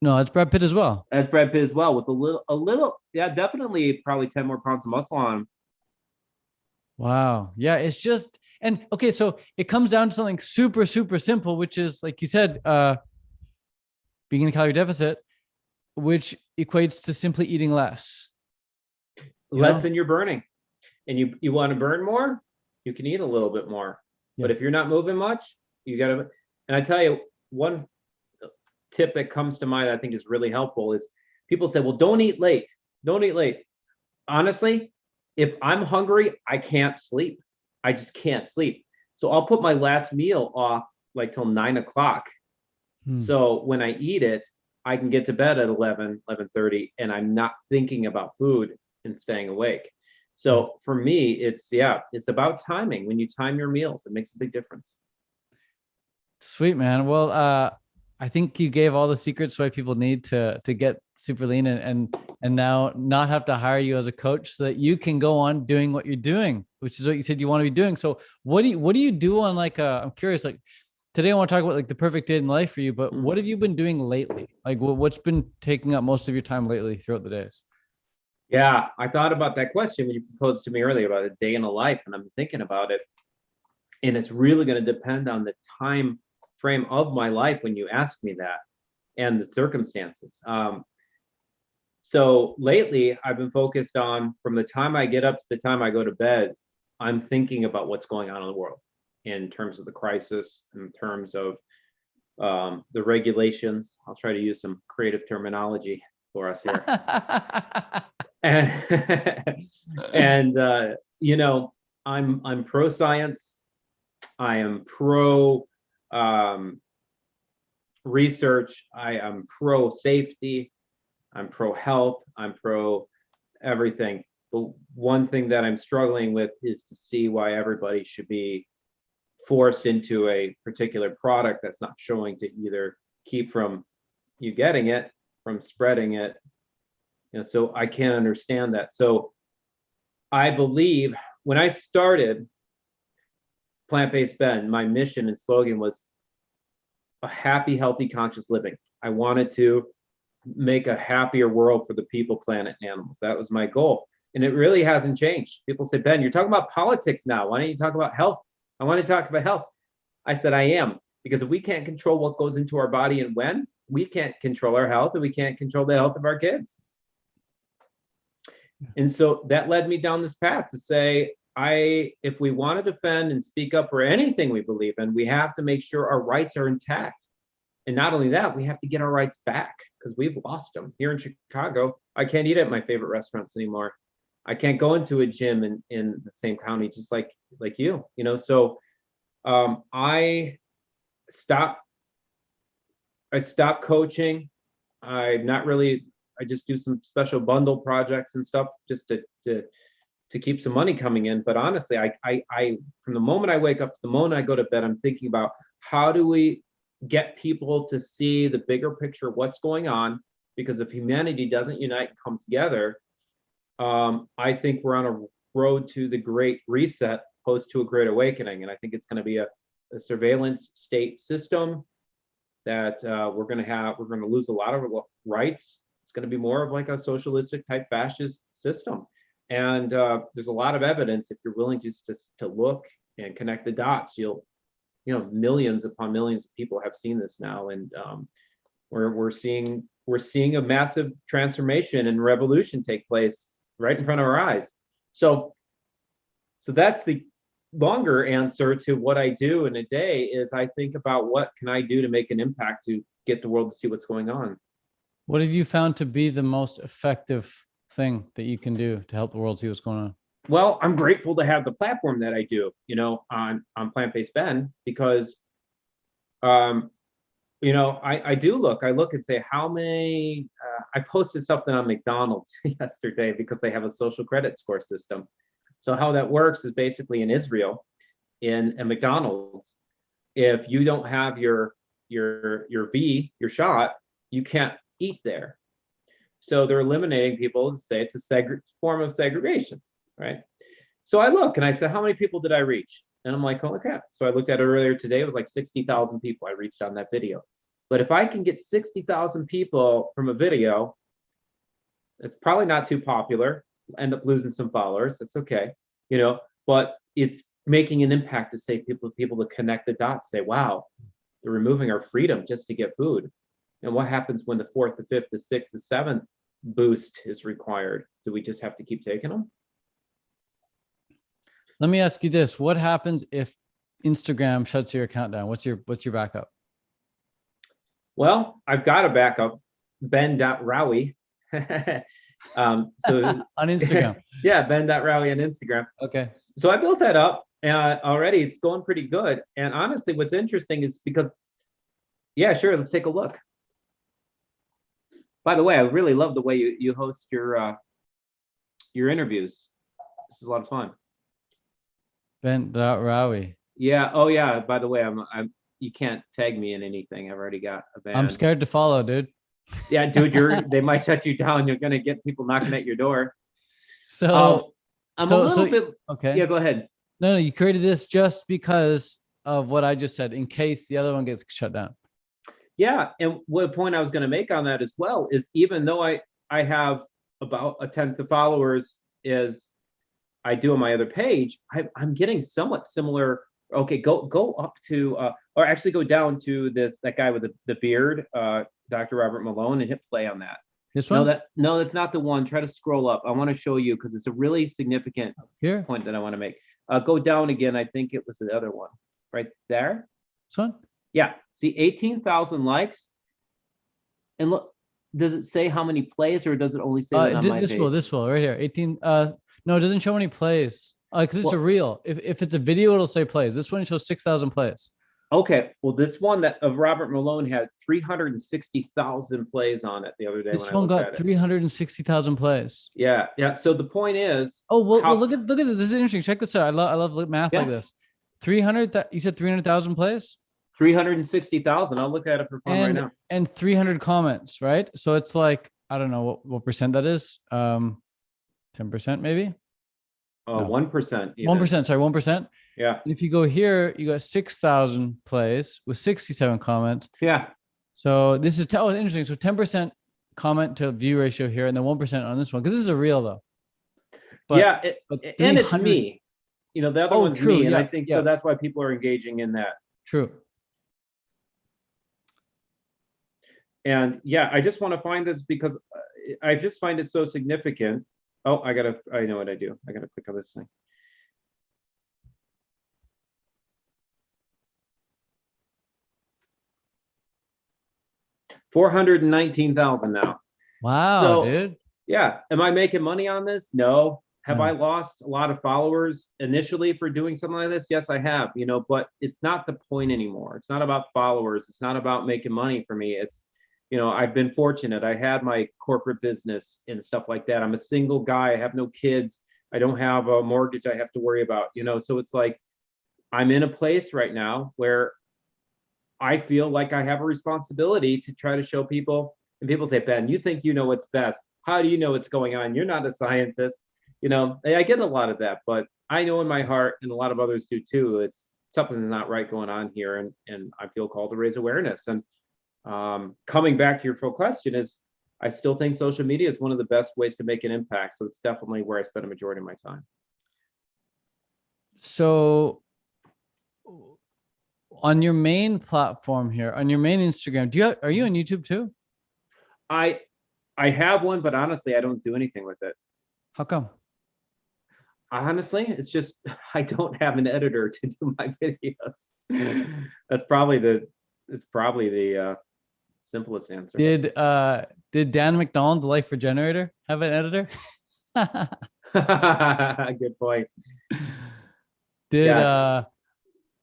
No, that's Brad Pitt as well. That's Brad Pitt as well, with a little, yeah, definitely probably 10 more pounds of muscle on him. Wow. Yeah, it's just, and okay, so it comes down to something super, super simple, which is, like you said, being in a calorie deficit, which equates to simply eating less. Less than you're burning. And you want to burn more, you can eat a little bit more. Yeah. But if you're not moving much, you got to, and I tell you, one tip that comes to mind I think is really helpful is people say, well, don't eat late. Don't eat late. Honestly, if I'm hungry, I can't sleep. I just can't sleep. So I'll put my last meal off like till 9 o'clock. So when I eat it, I can get to bed at 11:30, and I'm not thinking about food and staying awake. So for me, it's about timing. When you time your meals, it makes a big difference. Sweet, man. Well, I think you gave all the secrets why people need to get super lean and now not have to hire you as a coach so that you can go on doing what you're doing, which is what you said you want to be doing. So what do you do on like I'm curious, like today I want to talk about like the perfect day in life for you, but what have you been doing lately? Like what's been taking up most of your time lately throughout the days? Yeah, I thought about that question when you proposed to me earlier about a day in a life, and I'm thinking about it. And it's really going to depend on the time frame of my life when you ask me that and the circumstances. So lately I've been focused on, from the time I get up to the time I go to bed, I'm thinking about what's going on in the world in terms of the crisis, in terms of the regulations. I'll try to use some creative terminology for us here. and I'm pro science. I am pro research. I am pro safety. I'm pro health. I'm pro everything. But one thing that I'm struggling with is to see why everybody should be forced into a particular product that's not showing to either keep from you getting it, from spreading it. So I can't understand that. So I believe when I started Plant-Based Ben, my mission and slogan was a happy, healthy, conscious living. I wanted to make a happier world for the people, planet, and animals. That was my goal. And it really hasn't changed. People say, Ben, you're talking about politics now. Why don't you talk about health? I want to talk about health. I said, I am. Because if we can't control what goes into our body and when, we can't control our health, and we can't control the health of our kids. And so that led me down this path to say, if we want to defend and speak up for anything we believe in, we have to make sure our rights are intact. And not only that, we have to get our rights back because we've lost them. Here in Chicago, I can't eat at my favorite restaurants anymore. I can't go into a gym in the same county, just like you, So I stopped coaching. I'm not really, I just do some special bundle projects and stuff just to keep some money coming in. But honestly, I from the moment I wake up to the moment I go to bed, I'm thinking about how do we get people to see the bigger picture of what's going on? Because if humanity doesn't unite and come together, I think we're on a road to the great reset, opposed to a great awakening. And I think it's going to be a surveillance state system that we're going to lose a lot of rights. It's going to be more of like a socialistic type fascist system. And there's a lot of evidence, if you're willing just to look and connect the dots, millions upon millions of people have seen this now. And we're seeing a massive transformation and revolution take place right in front of our eyes. So that's the longer answer to what I do in a day. Is I think about what can I do to make an impact to get the world to see what's going on. What have you found to be the most effective thing that you can do to help the world see what's going on? Well, I'm grateful to have the platform that I do, on Plant-Based Ben, because I look and say how many. I posted something on McDonald's yesterday because they have a social credit score system. So how that works is basically in Israel, in a McDonald's, if you don't have your shot, you can't eat there. So they're eliminating people to say it's a form of segregation, right? So I look and I said, how many people did I reach? And I'm like, oh, okay. So I looked at it earlier today. It was like 60,000 people I reached on that video. But if I can get 60,000 people from a video, it's probably not too popular. End up losing some followers. That's okay, but it's making an impact to say people to connect the dots, say, wow, they're removing our freedom just to get food. And what happens when the 4th, the 5th, the 6th, the 7th boost is required? Do we just have to keep taking them? Let me ask you this. What happens if Instagram shuts your account down? What's your backup? Well, I've got a backup, ben.rowie. So on Instagram. Yeah, ben.rowie on Instagram. Okay. So I built that up already. It's going pretty good. And honestly, what's interesting is because, yeah, sure, let's take a look. By the way, I really love the way you host your interviews. This is a lot of fun. Ben.rowie. Yeah. Oh yeah. By the way, I'm you can't tag me in anything. I've already got a ban. I'm scared to follow, dude. Yeah, dude, they might shut you down. You're gonna get people knocking at your door. So I'm a little bit okay. Yeah, go ahead. No, you created this just because of what I just said, in case the other one gets shut down. Yeah, and what point I was going to make on that as well is, even though I have about a tenth of followers as I do on my other page, I'm getting somewhat similar. Okay, go up to or actually go down to that guy with the beard, Dr. Robert Malone, and hit play on that. This one? No, that's not the one. Try to scroll up. I want to show you because it's a really significant point that I want to make. Go down again. I think it was the other one right there. This one? Yeah. See, 18,000 likes. And look, does it say how many plays, or does it only say that on my page? This will right here. 18. No, it doesn't show any plays. Because it's a reel. If it's a video, it'll say plays. This one shows 6,000 plays. Okay. Well, this one that of Robert Malone had 360,000 plays on it the other day. This one got 360,000 plays. Yeah. So the point is. Oh, well, look at this. This is interesting. Check this out. I love math like this. 300. You said 300,000 plays. 360,000. I'll look at it for fun right now. And 300 comments, right? So it's like, I don't know what percent that is. 10% maybe. 1%. 1%. Sorry, 1%. Yeah. And if you go here, you got 6,000 plays with 67 comments. Yeah. So this is interesting. So 10% comment to view ratio here, and then 1% on this one, because this is a reel though. But, yeah, and it's me. The other one's me, and I think so. That's why people are engaging in that. True. And yeah, I just want to find this because I just find it so significant. Oh, I know what I do. I gotta click on this thing. $419,000 now. Wow, dude. Yeah. Am I making money on this? No. Have I lost a lot of followers initially for doing something like this? Yes, I have, but it's not the point anymore. It's not about followers. It's not about making money for me. It's, I've been fortunate. I had my corporate business and stuff like that. I'm a single guy. I have no kids. I don't have a mortgage I have to worry about, so it's like, I'm in a place right now where I feel like I have a responsibility to try to show people, and people say, Ben, you think you know what's best. How do you know what's going on? You're not a scientist. I get a lot of that, but I know in my heart, and a lot of others do too, it's something that's not right going on here. And I feel called to raise awareness. And coming back to your full question is, I still think social media is one of the best ways to make an impact. So it's definitely where I spend a majority of my time. So on your main platform here, on your main Instagram, are you on YouTube too? I have one, but honestly, I don't do anything with it. How come? Honestly, it's just I don't have an editor to do my videos. It's probably the simplest answer. Did Dan McDonald, the Life Regenerator, have an editor? Good point. Did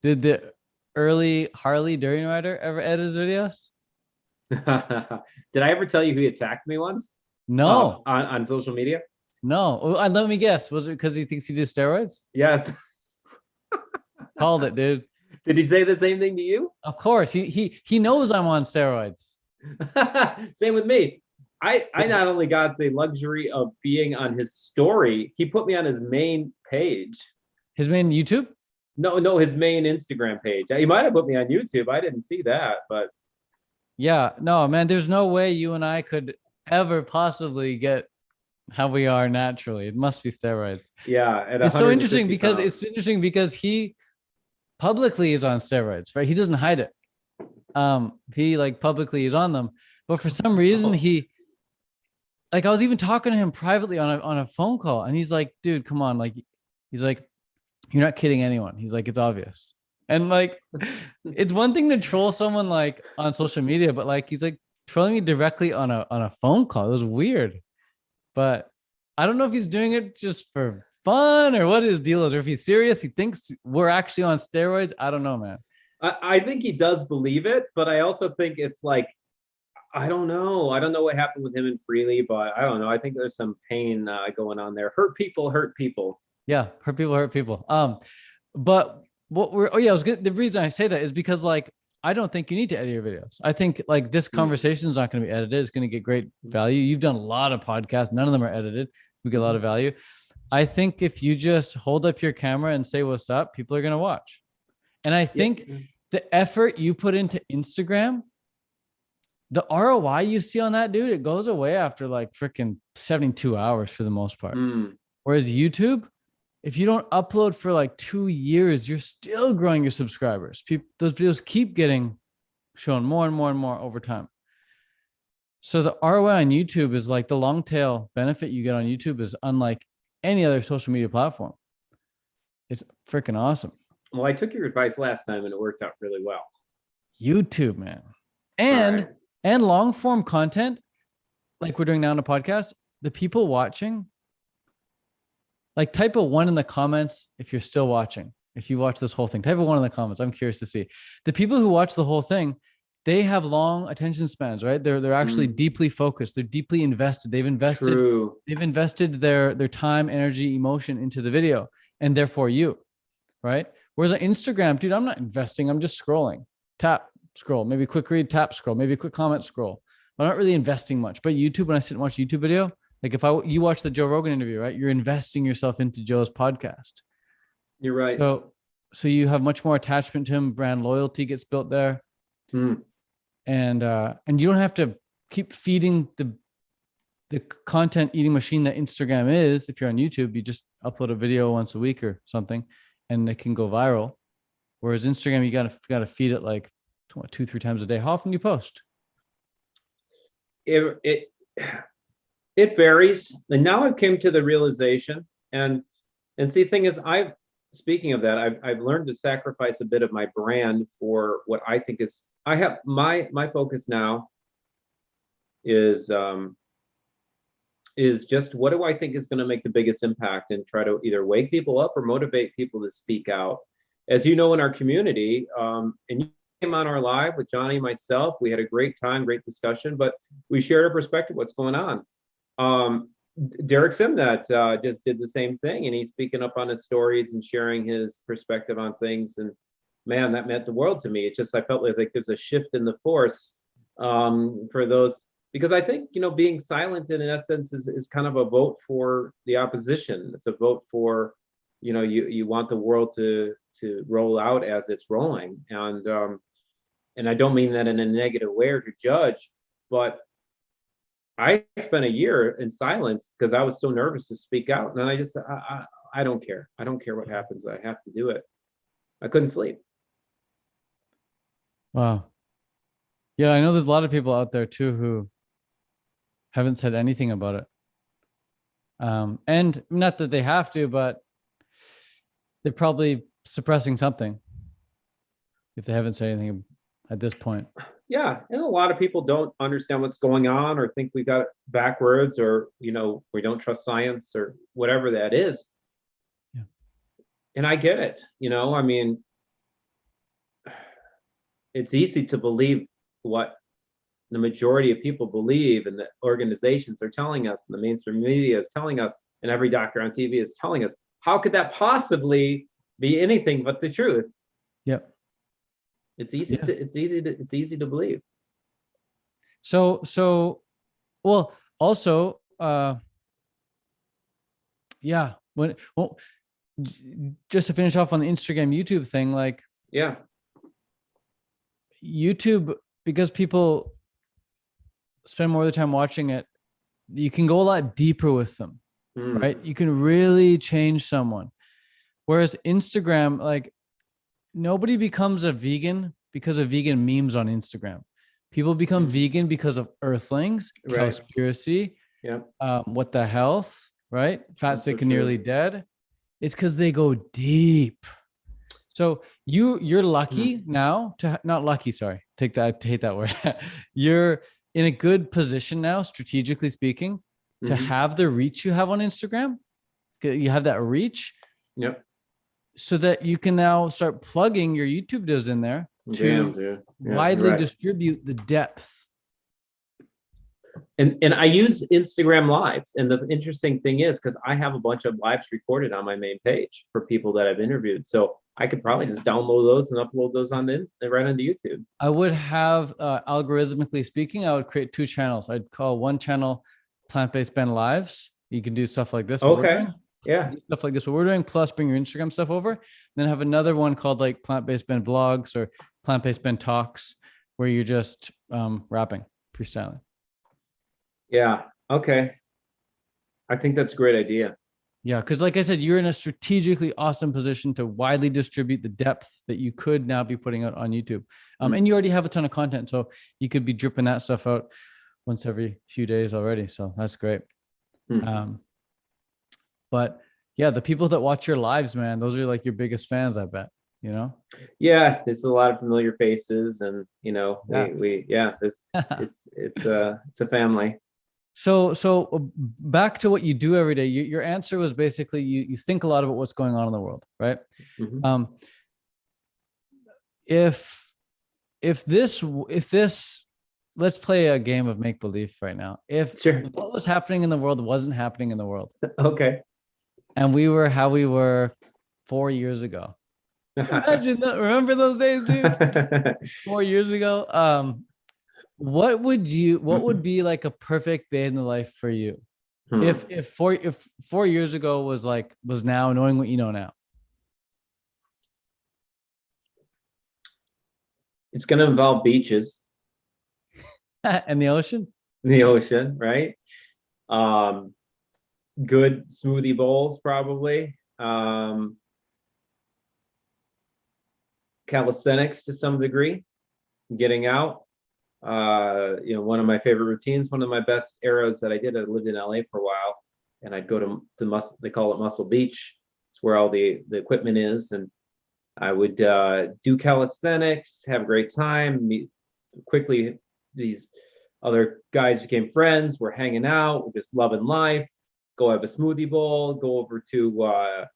the early Harley Durian Rider ever edit his videos? Did I ever tell you he attacked me once? No. On social media? No. Let me guess. Was it because he thinks he did steroids? Yes. Called it, dude. Did he say the same thing to you? Of course. He knows I'm on steroids. Same with me. I not only got the luxury of being on his story, he put me on his main page. His main YouTube? No, his main Instagram page. He might have put me on YouTube. I didn't see that, but yeah, no, man, there's no way you and I could ever possibly get how we are naturally. It must be steroids. Yeah. It's so interesting because he publicly is on steroids, right? He doesn't hide it. He like publicly is on them, but for some reason I was even talking to him privately on a phone call, and he's like, dude, come on. Like, he's like, you're not kidding anyone. He's like, it's obvious. And like, it's one thing to troll someone like on social media, but like, he's like trolling me directly on a phone call. It was weird, but I don't know if he's doing it just for fun or what his deal is, or if he's serious. He thinks we're actually on steroids. I don't know, man. I think he does believe it, but I also think it's like, I don't know what happened with him and Freely, but I don't know. I think there's some pain going on there. Hurt people. Yeah, hurt people. But it was good. The reason I say that is because like, I don't think you need to edit your videos. I think like this conversation is not going to be edited. It's going to get great value. You've done a lot of podcasts. None of them are edited. We get a lot of value. I think if you just hold up your camera and say what's up, people are going to watch. And I think the effort you put into Instagram, the ROI you see on that, dude, it goes away after like freaking 72 hours for the most part. Whereas YouTube, if you don't upload for like 2 years, you're still growing your subscribers. Those videos keep getting shown more and more and more over time. So the ROI on YouTube is like the long tail benefit you get on YouTube is unlike any other social media platform. It's freaking awesome. Well, I took your advice last time and it worked out really well. YouTube, man. And long form content, like we're doing now on a podcast, the people watching, like type a 1 in the comments if you're still watching. If you watch this whole thing, type a 1 in the comments. I'm curious to see. The people who watch the whole thing, they have long attention spans, right? They're actually deeply focused. They're deeply invested. They've invested their time, energy, emotion into the video, and therefore you, right? Whereas on Instagram, dude, I'm not investing. I'm just scrolling. Tap, scroll, maybe quick read, tap, scroll, maybe a quick comment, scroll. I'm not really investing much. But YouTube, when I sit and watch a YouTube video, like if you watch the Joe Rogan interview, right? You're investing yourself into Joe's podcast. You're right. So you have much more attachment to him. Brand loyalty gets built there. And you don't have to keep feeding the content eating machine that Instagram is. If you're on YouTube, you just upload a video once a week or something, and it can go viral. Whereas Instagram, you gotta feed it like 2-3 times a day. How often do you post? It varies. And now I've came to the realization, and see, the thing is, speaking of that, I've learned to sacrifice a bit of my brand for what I think is, I have my focus now is is just what do I think is going to make the biggest impact, and try to either wake people up or motivate people to speak out. As you know, in our community, and you came on our live with Johnny and myself, we had a great time, great discussion, but we shared a perspective what's going on. Derek Simnett just did the same thing, and he's speaking up on his stories and sharing his perspective on things. And man, that meant the world to me. It just, I felt like there's a shift in the force for those, because I think, being silent in essence is kind of a vote for the opposition. It's a vote for, you want the world to roll out as it's rolling. And I don't mean that in a negative way or to judge, but I spent a year in silence because I was so nervous to speak out. And then I don't care. I don't care what happens. I have to do it. I couldn't sleep. Wow. Yeah, I know there's a lot of people out there too who haven't said anything about it. And not that they have to, but they're probably suppressing something if they haven't said anything at this point. Yeah, and a lot of people don't understand what's going on, or think we got it backwards, or we don't trust science, or whatever that is. Yeah. And I get it. I mean, it's easy to believe what the majority of people believe, and the organizations are telling us, and the mainstream media is telling us, and every doctor on TV is telling us. How could that possibly be anything but the truth? Yep. It's easy to believe. So well, also yeah, just to finish off on the Instagram YouTube thing, like, yeah, YouTube, because people spend more of the time watching it, you can go a lot deeper with them, right? You can really change someone. Whereas Instagram, like, nobody becomes a vegan because of vegan memes on Instagram. People become vegan because of Earthlings, right. Cowspiracy, Yeah. What the Health, right? Fat, Sick, and Nearly Dead. It's because they go deep. So you're lucky now to not lucky. Sorry, I hate that word. You're in a good position now, strategically speaking, to have the reach you have on Instagram. You have that reach. Yep. So that you can now start plugging your YouTube videos in there to widely distribute the depth. And I use Instagram Lives. And the interesting thing is, because I have a bunch of lives recorded on my main page for people that I've interviewed. So I could probably just download those and upload those right onto YouTube. I would have, algorithmically speaking, I would create 2 channels. I'd call one channel Plant-Based Ben Lives. You can do stuff like this. Okay. Yeah. Stuff like this, what we're doing, plus bring your Instagram stuff over. And then have another one called like Plant-Based Ben Vlogs or Plant-Based Ben Talks, where you're just rapping, freestyling. Yeah. Okay. I think that's a great idea. Yeah, because like I said, you're in a strategically awesome position to widely distribute the depth that you could now be putting out on YouTube. And you already have a ton of content, so you could be dripping that stuff out once every few days already. So that's great. But yeah, the people that watch your lives, man, those are like your biggest fans, I bet, Yeah, there's a lot of familiar faces, and it's a family. So back to what you do every day. Your answer was basically you think a lot about what's going on in the world, right? If this, let's play a game of make believe right now. If what was happening in the world wasn't happening in the world, okay, and we were how we were 4 years ago. Imagine that. Remember those days, dude? 4 years ago. What would be like a perfect day in the life for you? If 4 years ago was now, knowing what you know now? It's going to involve beaches. And the ocean? The ocean, right? Good smoothie bowls, probably. Calisthenics to some degree, getting out. One of my favorite routines, one of my best eras that I did, I lived in LA for a while, and I'd go to they call it Muscle Beach. It's where all the equipment is. And I would do calisthenics, have a great time, meet quickly these Other guys became friends. We're hanging out. We're just loving life. Go have a smoothie bowl. Go over to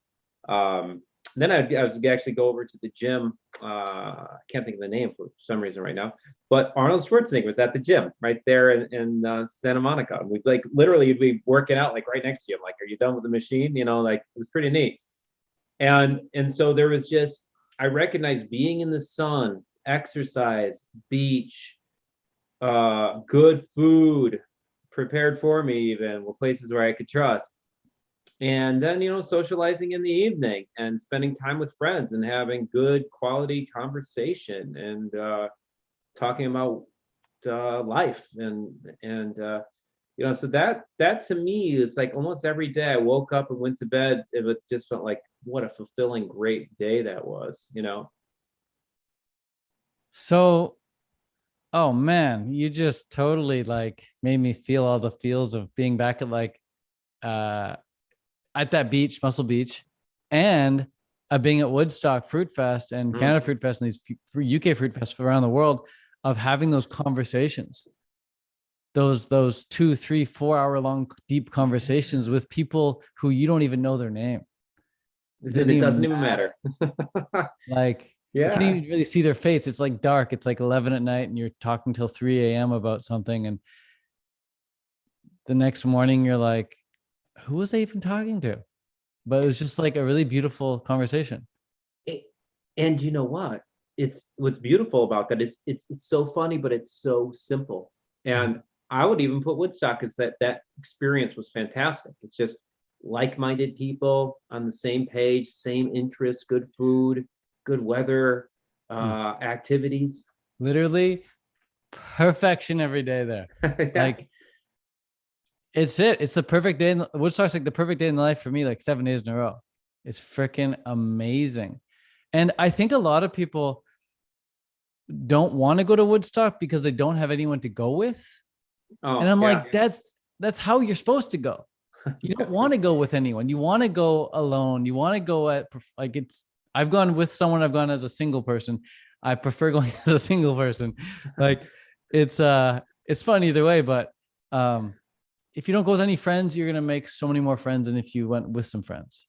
then I was actually go over to the gym. I can't think of the name for some reason right now, but Arnold Schwarzenegger was at the gym right there in Santa Monica. We like literally you'd be working out like right next to you. I'm like, are you done with the machine? You know, like it was pretty neat. And so there was just I recognized being in the sun, exercise, beach, good food prepared for me, even were places where I could trust. And then, socializing in the evening and spending time with friends and having good quality conversation and talking about life so that to me is like almost every day I woke up and went to bed. It just felt like what a fulfilling, great day that was. So, oh man, you just totally like made me feel all the feels of being back at like at that beach, Muscle Beach, and being at Woodstock Fruit Fest and Canada Fruit Fest and these UK Fruit Fests around the world, of having those conversations, those 2, 3, 4 hour long deep conversations with people who you don't even know their name. It doesn't even matter. Like, yeah, you can't even really see their face. It's like dark. It's like 11 at night and you're talking till 3 a.m. about something. And the next morning you're like, who was I even talking to? But it was just like a really beautiful conversation. And you know what? What's beautiful about that is it's so funny, but it's so simple. And I would even put Woodstock as that experience was fantastic. It's just like-minded people on the same page, same interests, good food, good weather, activities. Literally perfection every day there. Yeah. Like, it's the perfect day. Woodstock's like the perfect day in life for me, like 7 days in a row. It's freaking amazing. And I think a lot of people don't want to go to Woodstock because they don't have anyone to go with. And I'm like, that's how you're supposed to go. You don't want to go with anyone. You want to go alone. You want to go at like I've gone with someone. I've gone as a single person. I prefer going as a single person. Like it's fun either way. But if you don't go with any friends, you're gonna make so many more friends than if you went with some friends.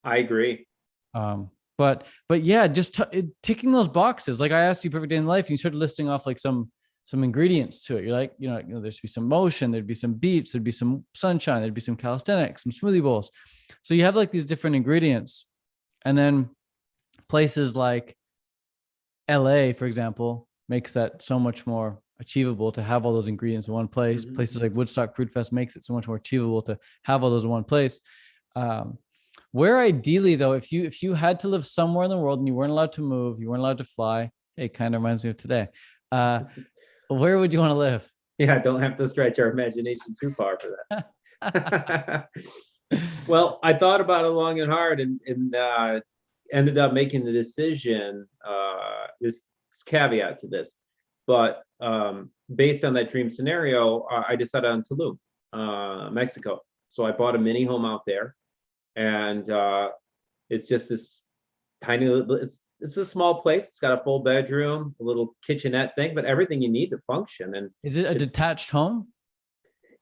I agree. But yeah, just ticking those boxes. Like I asked you, perfect day in life, and you started listing off like some ingredients to it. You're like, there should be some motion, there'd be some beach, there'd be some sunshine, there'd be some calisthenics, some smoothie bowls. So you have like these different ingredients, and then places like LA, for example, makes that so much more achievable to have all those ingredients in one place. Mm-hmm. Places like Woodstock Fruit Fest makes it so much more achievable to have all those in one place. Where ideally though, if you had to live somewhere in the world and you weren't allowed to move, you weren't allowed to fly, it kind of reminds me of today. Where would you want to live? Yeah, don't have to stretch our imagination too far for that. Well, I thought about it long and hard and ended up making the decision. This caveat to this, but based on that dream scenario, I decided on Tulum, Mexico. So I bought a mini home out there, and it's just this tiny. It's a small place. It's got a full bedroom, a little kitchenette thing, but everything you need to function. And is it a detached home?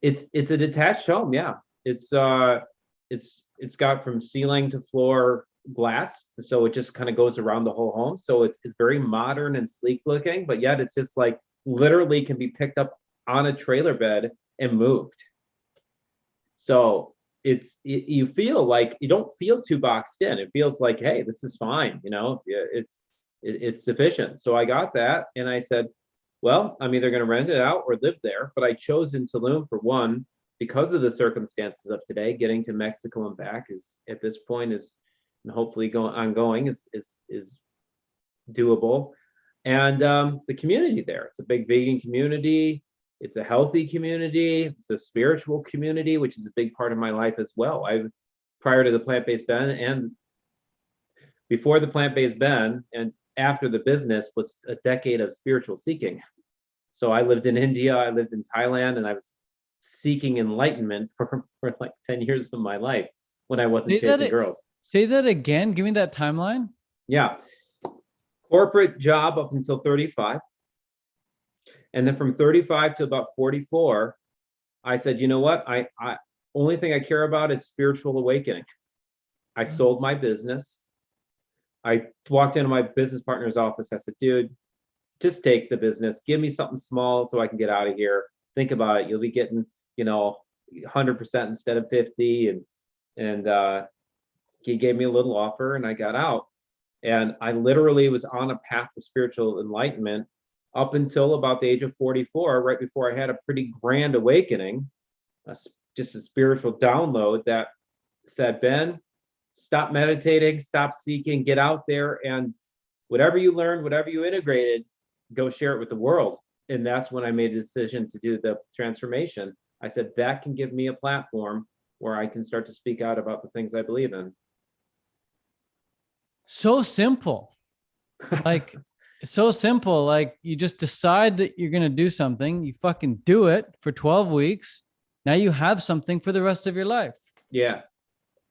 It's a detached home. Yeah, it's got from ceiling to floor glass, so it just kind of goes around the whole home. So it's very modern and sleek looking, but yet it's just like literally can be picked up on a trailer bed and moved. So you feel like you don't feel too boxed in. It feels like, hey, this is fine. It's sufficient. So I got that, and I said, well, I'm either going to rent it out or live there. But I chose in Tulum for one because of the circumstances of today. Getting to Mexico and back is at this point is, and hopefully ongoing is doable. And the community there, it's a big vegan community. It's a healthy community. It's a spiritual community, which is a big part of my life as well. Prior to the plant-based Ben and before the plant-based Ben and after the business was a decade of spiritual seeking. So I lived in India, I lived in Thailand, and I was seeking enlightenment for like 10 years of my life when I wasn't chasing girls. Say that again. Give me that timeline. Yeah. Corporate job up until 35. And then from 35 to about 44, I said, you know what? I only thing I care about is spiritual awakening. I sold my business. I walked into my business partner's office. I said, dude, just take the business. Give me something small so I can get out of here. Think about it. You'll be getting, 100% instead of 50. And he gave me a little offer and I got out. And I literally was on a path of spiritual enlightenment up until about the age of 44, right before I had a pretty grand awakening, just a spiritual download that said, Ben, stop meditating, stop seeking, get out there, and whatever you learned, whatever you integrated, go share it with the world. And that's when I made a decision to do the transformation. I said, that can give me a platform where I can start to speak out about the things I believe in. So simple. Like, so simple. Like, you just decide that you're going to do something, you fucking do it for 12 weeks. Now you have something for the rest of your life. Yeah.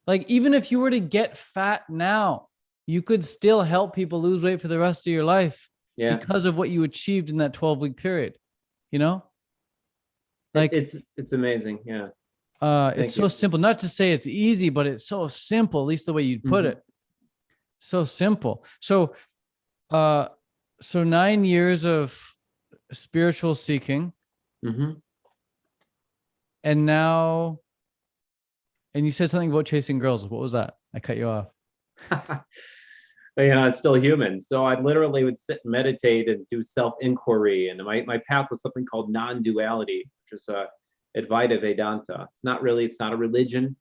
Like, even if you were to get fat now, you could still help people lose weight for the rest of your life. Yeah. Because of what you achieved in that 12-week period, like it's amazing. Yeah. It's so simple. Not to say it's easy, but it's so simple, at least the way you'd put it. So simple. So 9 years of spiritual seeking. And now, and you said something about chasing girls. What was that? I cut you off. It's still human. So I literally would sit and meditate and do self-inquiry. And my path was something called non-duality, which is Advaita Vedanta. It's not a religion.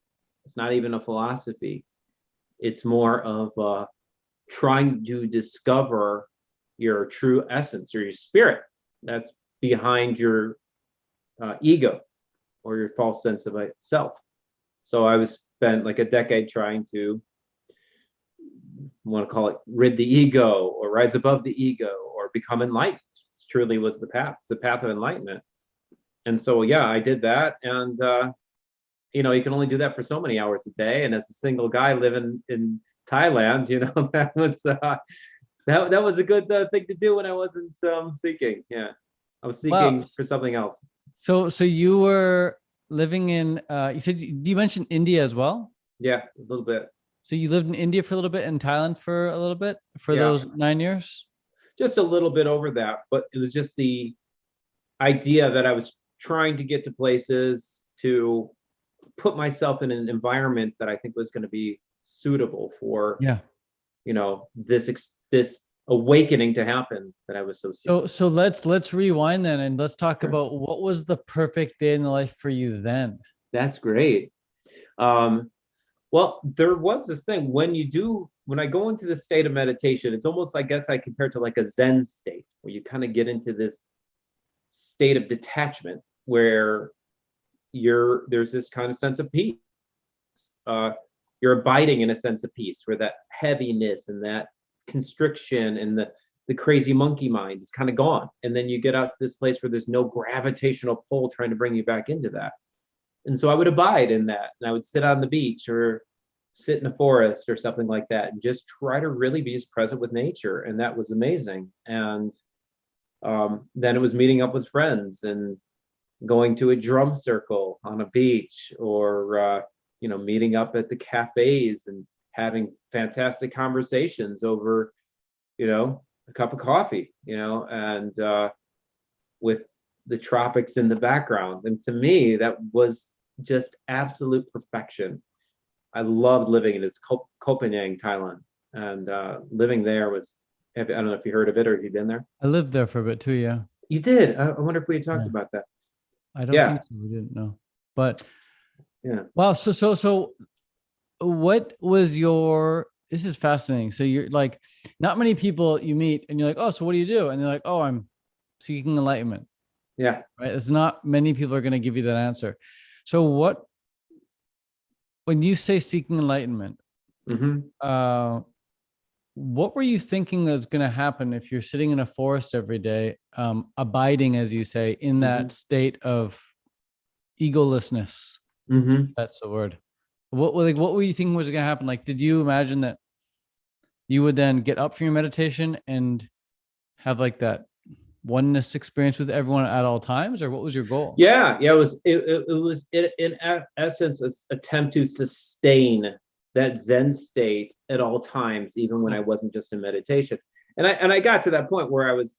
It's not even a philosophy. It's more of trying to discover your true essence or your spirit that's behind your ego or your false sense of self. So I spent like a decade trying to, want to call it, rid the ego or rise above the ego or become enlightened. It truly was the path. It's the path of enlightenment. And so, yeah, I did that. And, you can only do that for so many hours a day. And as a single guy living in Thailand, that was that was a good thing to do when I wasn't seeking. Yeah, I was seeking for something else. So you were living in, you mentioned India as well? Yeah, a little bit. So you lived in India for a little bit and Thailand for a little bit for those 9 years? Just a little bit over that, but it was just the idea that I was trying to get to places to put myself in an environment that I think was going to be suitable for, this awakening to happen that I was so seeking. So let's rewind then and let's talk about what was the perfect day in the life for you then. That's great. Well, there was this thing when I go into this state of meditation, it's almost, I guess I compare it to like a Zen state where you kind of get into this state of detachment where there's this kind of sense of peace. You're abiding in a sense of peace where that heaviness and that constriction and the crazy monkey mind is kind of gone. And then you get out to this place where there's no gravitational pull trying to bring you back into that. And so I would abide in that, and I would sit on the beach or sit in a forest or something like that and just try to really be as present with nature. And that was amazing. And then it was meeting up with friends and going to a drum circle on a beach or, meeting up at the cafes and having fantastic conversations over, a cup of coffee, and with the tropics in the background. And to me, that was just absolute perfection. I loved living in this Kopanang, Thailand, and living there was, I don't know if you heard of it or if you've been there. I lived there for a bit too, yeah. You did? I wonder if we had talked about that. I don't think so. We didn't know. But yeah. Wow. So what was this is fascinating. So you're like, not many people you meet and you're like, oh, so what do you do? And they're like, oh, I'm seeking enlightenment. Yeah. Right. It's not many people are going to give you that answer. So when you say seeking enlightenment, what were you thinking is going to happen if you're sitting in a forest every day, abiding, as you say, in that state of egolessness? That's the word. What were you thinking was going to happen? Like, did you imagine that you would then get up from your meditation and have like that oneness experience with everyone at all times, or what was your goal? Yeah, yeah. It in essence an attempt to sustain that Zen state at all times, even when I wasn't just in meditation. And I got to that point where I was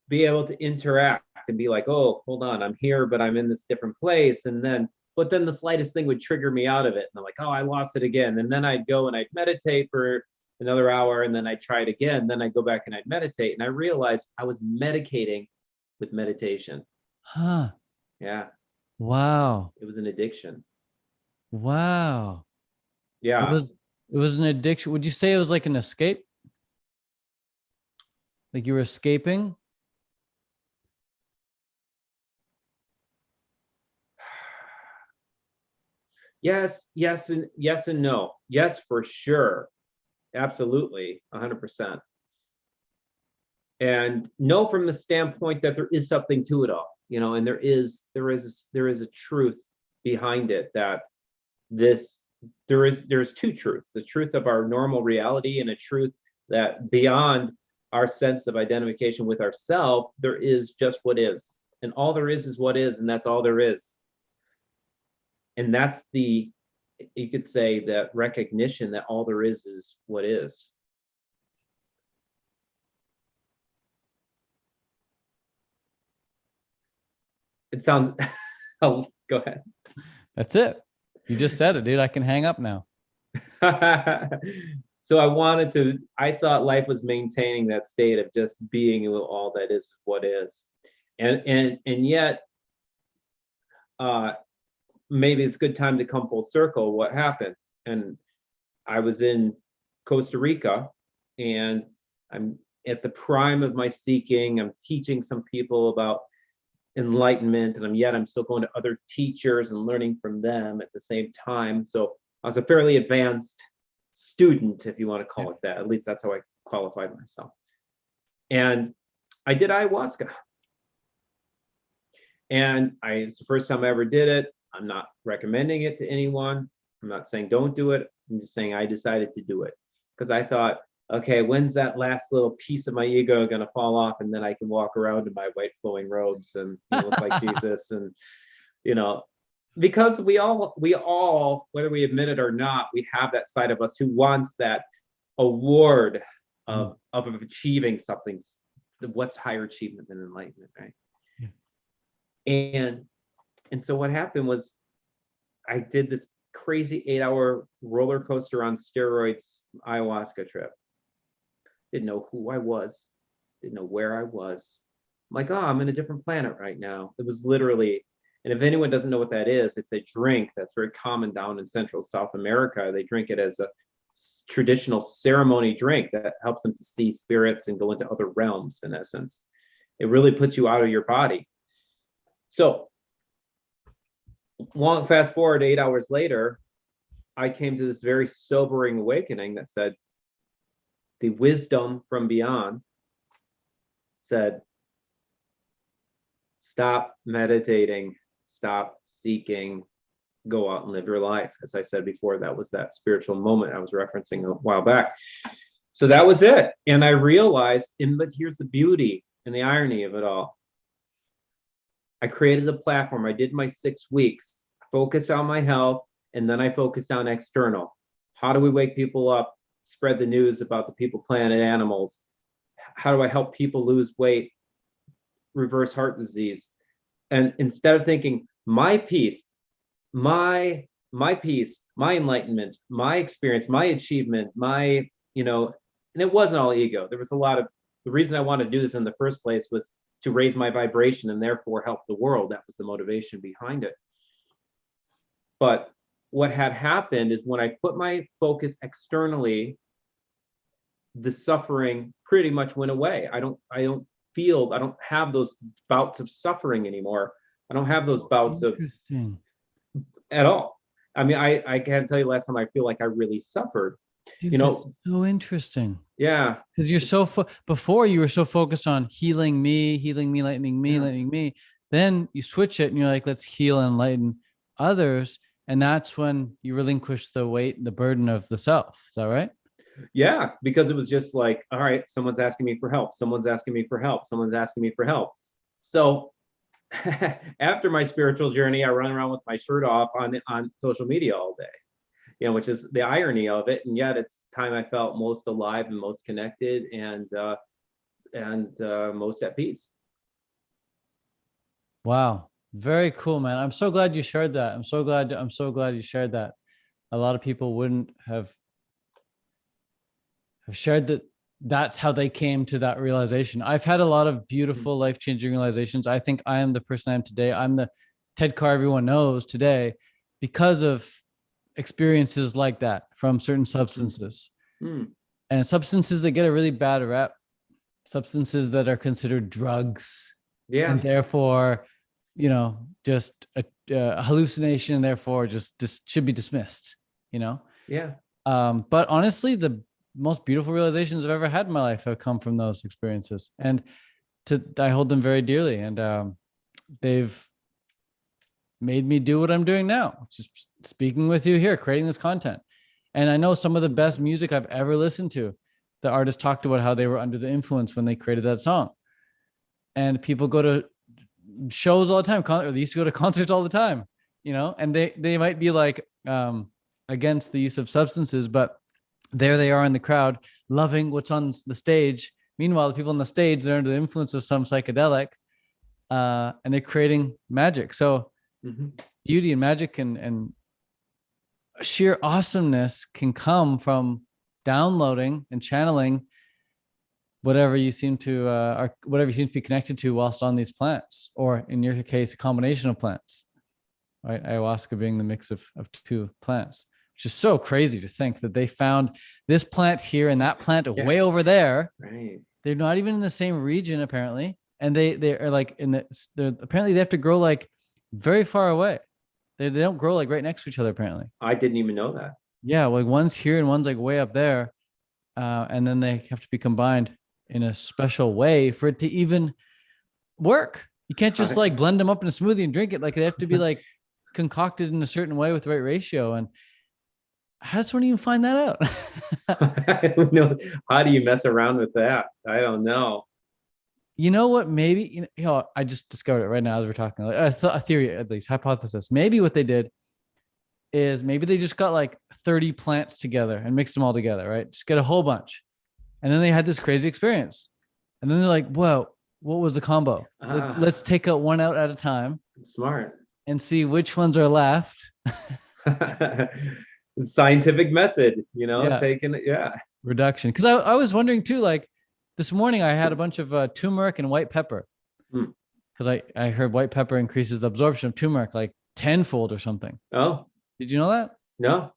be able to interact and be like, oh, hold on, I'm here, but I'm in this different place. But then the slightest thing would trigger me out of it. And I'm like, oh, I lost it again. And then I'd go and I'd meditate for another hour, and then I'd try it again. Then I'd go back and I'd meditate. And I realized I was medicating with meditation. Huh. Yeah. Wow. It was an addiction. Wow. It Yeah. was it was an addiction. Would you say it was like an escape? Like you were escaping? Yes and no. Yes, for sure. Absolutely. 100%. And no, from the standpoint that there is something to it all, and there is a truth behind it, that this there's two truths: the truth of our normal reality, and a truth that beyond our sense of identification with ourself, there is just what is, and all there is what is, and that's all there is. And that's you could say, that recognition that all there is what is. It sounds oh, go ahead. That's it. You just said it, dude. I can hang up now. So I thought life was maintaining that state of just being all that is what is. And yet, maybe it's a good time to come full circle. What happened? And I was in Costa Rica, and I'm at the prime of my seeking. I'm teaching some people about enlightenment, and I'm still going to other teachers and learning from them at the same time. So I was a fairly advanced student, if you want to call it that. At least that's how I qualified myself. And I did ayahuasca. And it's the first time I ever did it. I'm not recommending it to anyone. I'm not saying don't do it. I'm just saying I decided to do it because I thought, okay, when's that last little piece of my ego going to fall off, and then I can walk around in my white flowing robes and look like Jesus. And because we all, whether we admit it or not, we have that side of us who wants that award of achieving something. What's higher achievement than enlightenment, right? Yeah. And so what happened was, I did this crazy 8-hour roller coaster on steroids ayahuasca trip. Didn't know who I was, didn't know where I was. I'm like, oh, I'm in a different planet right now. It was literally, and if anyone doesn't know what that is, it's a drink that's very common down in Central South America. They drink it as a traditional ceremony drink that helps them to see spirits and go into other realms, in essence. It really puts you out of your body. So fast forward 8 hours later, I came to this very sobering awakening that said, the wisdom from beyond said, stop meditating, stop seeking, go out and live your life. As I said before, that was that spiritual moment I was referencing a while back. So that was it. And I realized, but here's the beauty and the irony of it all. I created a platform. I did my 6 weeks, focused on my health, and then I focused on external. How do we wake people up, spread the news about the people, planet, animals? How do I help people lose weight, reverse heart disease? And instead of thinking my peace, my peace, my enlightenment, my experience, my achievement, and it wasn't all ego. There was a lot of, the reason I wanted to do this in the first place was to raise my vibration and therefore help the world. That was the motivation behind it. But what had happened is, when I put my focus externally, the suffering pretty much went away. I don't have those bouts of suffering anymore. I don't have those bouts of at all. I mean, I can't tell you last time I feel like I really suffered. Dude, that's so interesting. Yeah. Because you're before you were so focused on healing me, lightening me, lightening me. Then you switch it and you're like, let's heal and enlighten others. And that's when you relinquish the weight, the burden of the self. Is that right? Yeah, because it was just like, all right, someone's asking me for help. Someone's asking me for help. Someone's asking me for help. So after my spiritual journey, I run around with my shirt off on social media all day, which is the irony of it. And yet it's the time I felt most alive and most connected and most at peace. Wow. Very cool, man. I'm so glad you shared that. I'm so glad you shared that. A lot of people wouldn't have shared that. That's how they came to that realization. I've had a lot of beautiful life-changing realizations. I think I am the person I am today. I'm the Ted Carr everyone knows today because of experiences like that from certain substances. And substances that get a really bad rep, substances that are considered drugs, and therefore, just a hallucination, and therefore just should be dismissed. But honestly, the most beautiful realizations I've ever had in my life have come from those experiences, and I hold them very dearly, and they've made me do what I'm doing now, just speaking with you here, creating this content. And I know some of the best music I've ever listened to, the artist talked about how they were under the influence when they created that song. And people go to shows all the time, or they used to go to concerts all the time, and they might be like against the use of substances, but there they are in the crowd loving what's on the stage. Meanwhile, the people on the stage, they're under the influence of some psychedelic, and they're creating magic. So beauty and magic and sheer awesomeness can come from downloading and channeling whatever you seem to be connected to whilst on these plants, or in your case, a combination of plants, right? Ayahuasca being the mix of two plants, which is so crazy to think that they found this plant here and that plant way over there. Right. They're not even in the same region apparently. And they are like apparently they have to grow like very far away. They don't grow like right next to each other, apparently. I didn't even know that. Yeah, like one's here and one's like way up there. And then they have to be combined in a special way for it to even work. You can't just like blend them up in a smoothie and drink it. Like they have to be like concocted in a certain way with the right ratio. And how does someone even find that out? I don't know. How do you mess around with that? I don't know. You know what? Maybe, I just discovered it right now as we're talking. Like, a theory, at least, hypothesis. Maybe what they did is maybe they just got like 30 plants together and mixed them all together, right? Just get a whole bunch. And then they had this crazy experience. And then they're like, whoa, what was the combo? Let's take out one out at a time. Smart. And see which ones are left. Scientific method, taking it. Yeah. Reduction. Because I was wondering too, like this morning I had a bunch of turmeric and white pepper. Because I heard white pepper increases the absorption of turmeric like tenfold or something. Oh. Did you know that? No.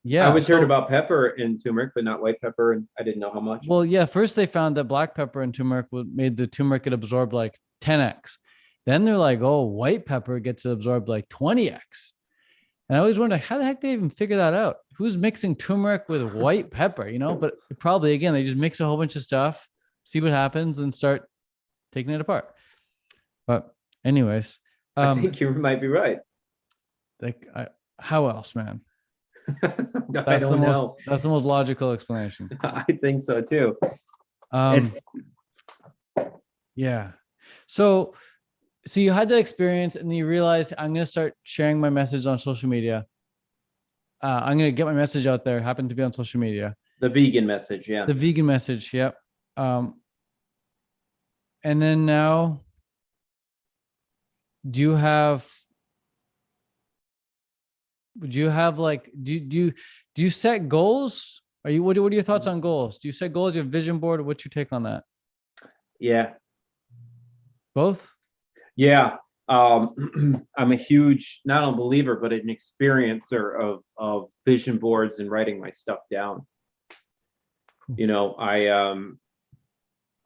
Yeah. I always heard about pepper and turmeric, but not white pepper. And I didn't know how much. Well, yeah. First they found that black pepper and turmeric made the turmeric get absorbed like 10x. Then they're like, oh, white pepper gets absorbed like 20x. And I always wonder how the heck they even figure that out. Who's mixing turmeric with white pepper, But probably, again, they just mix a whole bunch of stuff, see what happens, and start taking it apart. But anyways. I think you might be right. Like, how else, man? I don't know. That's the most logical explanation. I think so, too. Yeah. So you had that experience and you realized I'm going to start sharing my message on social media. I'm going to get my message out there. Happen to be on social media. The vegan message. Yeah. The vegan message. Yep. And then now do you have like, do you set goals? What are your thoughts on goals? Do you set goals? You have vision board, or what's your take on that? Yeah. Both? Yeah. I'm a huge, not a believer, but an experiencer of vision boards and writing my stuff down. Cool.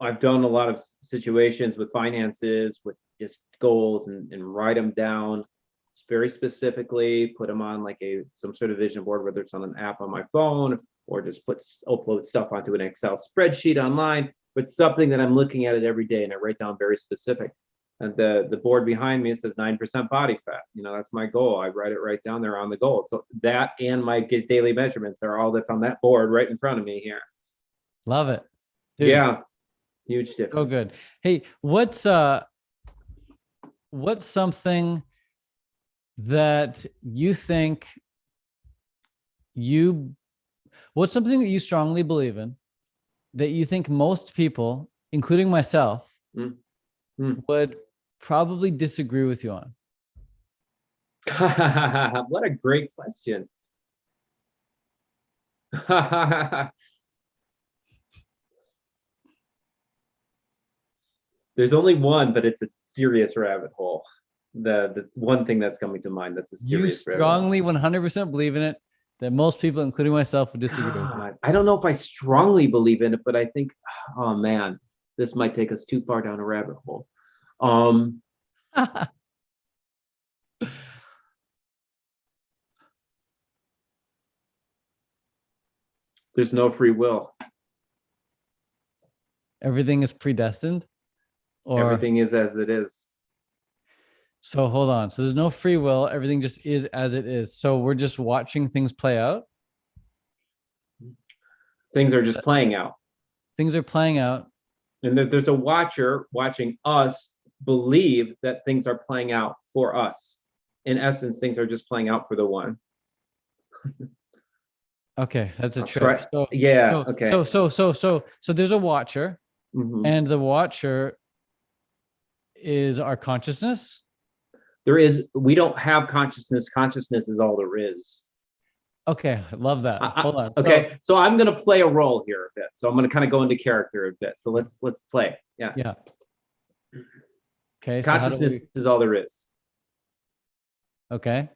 I've done a lot of situations with finances, with just goals and write them down very specifically, put them on like some sort of vision board, whether it's on an app on my phone or just upload stuff onto an Excel spreadsheet online, but something that I'm looking at it every day and I write down very specific. And the board behind me, it says 9% body fat. That's my goal. I write it right down there on the goal. So that and my daily measurements are all that's on that board right in front of me here. Love it. Dude, yeah, huge difference. So good. Hey, what's something that you think what's something that you strongly believe in that you think most people, including myself, would probably disagree with you on? What a great question. There's only one, but it's a serious rabbit hole. That's one thing that's coming to mind. That's a serious rabbit hole. You strongly 100% believe in it, that most people, including myself, would disagree with you. I don't know if I strongly believe in it, but I think, oh man, this might take us too far down a rabbit hole. There's no free will. Everything is predestined? Or everything is as it is. So hold on. So there's no free will. Everything just is as it is. So we're just watching things play out? Things are just playing out. Things are playing out. And there's a watcher watching us believe that things are playing out for us. In essence, things are just playing out for the one. Okay, that's a trick. Okay. So there's a watcher, and the watcher is our consciousness. We don't have consciousness. Consciousness is all there is. Okay, I love that. Hold on. Okay, so I'm going to play a role here a bit. So I'm going to kind of go into character a bit. So let's play. Yeah. Okay. Consciousness is all there is. Okay.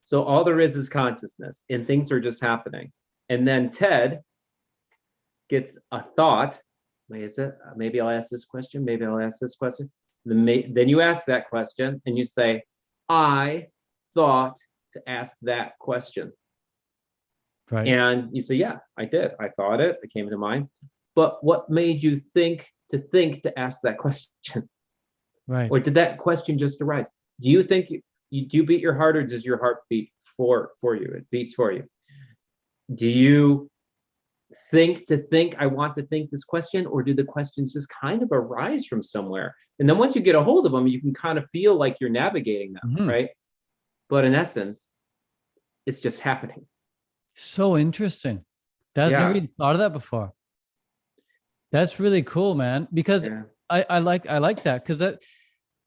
So all there is consciousness, and things are just happening. And then Ted gets a thought. Maybe I'll ask this question. Maybe I'll ask this question. Then you ask that question, and you say, I thought to ask that question. Right. And you say, yeah, I did. I thought it. It came to mind. But what made you think to ask that question? Right. Or did that question just arise? Do you think do you beat your heart, or does your heart beat for you? It beats for you. Do you think I want to think this question, or do the questions just kind of arise from somewhere? And then once you get a hold of them, you can kind of feel like you're navigating them, right? But in essence, it's just happening. So interesting. I've never even thought of that before. That's really cool, man. Because I like that, because that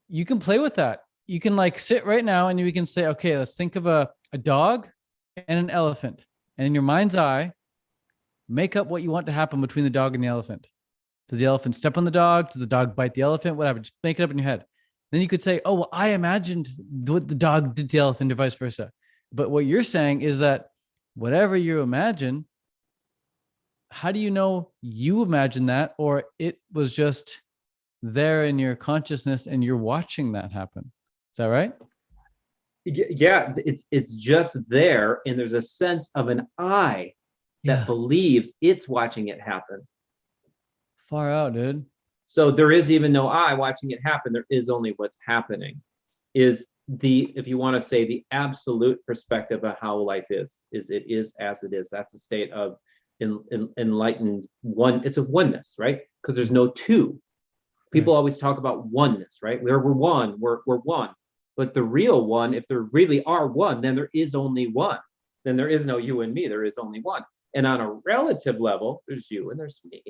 you can play with that. You can like sit right now and you can say, okay, let's think of a dog and an elephant. And in your mind's eye, make up what you want to happen between the dog and the elephant. Does the elephant step on the dog? Does the dog bite the elephant? Whatever. Just make it up in your head. Then you could say, oh, well, I imagined what the dog did to the elephant, or vice versa. But what you're saying is that whatever you imagine, how do you know you imagined that, or it was just there in your consciousness and you're watching that happen? Is that right? Yeah, it's just there, and there's a sense of an I that believes it's watching it happen. Far out, dude. So there is even no I watching it happen. There is only what's happening. Is if you want to say, the absolute perspective of how life is it is as it is. That's a state of enlightened one. It's a oneness, right? Because there's no two. People always talk about oneness, right? We're one, we're one. But the real one, if there really are one, then there is only one. Then there is no you and me, there is only one. And on a relative level, there's you and there's me,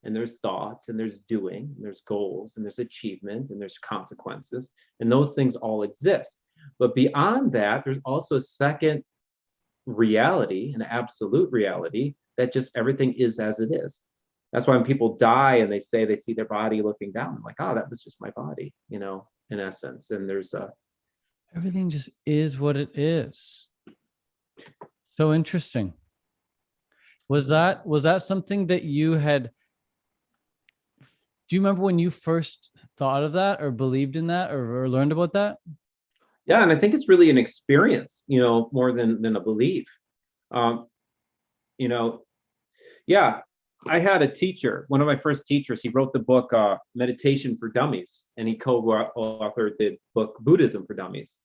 and there's thoughts, and there's doing, and there's goals, and there's achievement, and there's consequences, and those things all exist. But beyond that, there's also a second reality, an absolute reality, that just everything is as it is. That's why when people die and they say they see their body looking down, I'm like, oh, that was just my body, in essence. And there's everything just is what it is. So interesting. Was that something that you had? Do you remember when you first thought of that, or believed in that, or learned about that? Yeah, and I think it's really an experience, more than a belief. Yeah. I had a teacher, one of my first teachers, he wrote the book Meditation for Dummies, and he co-authored the book Buddhism for Dummies.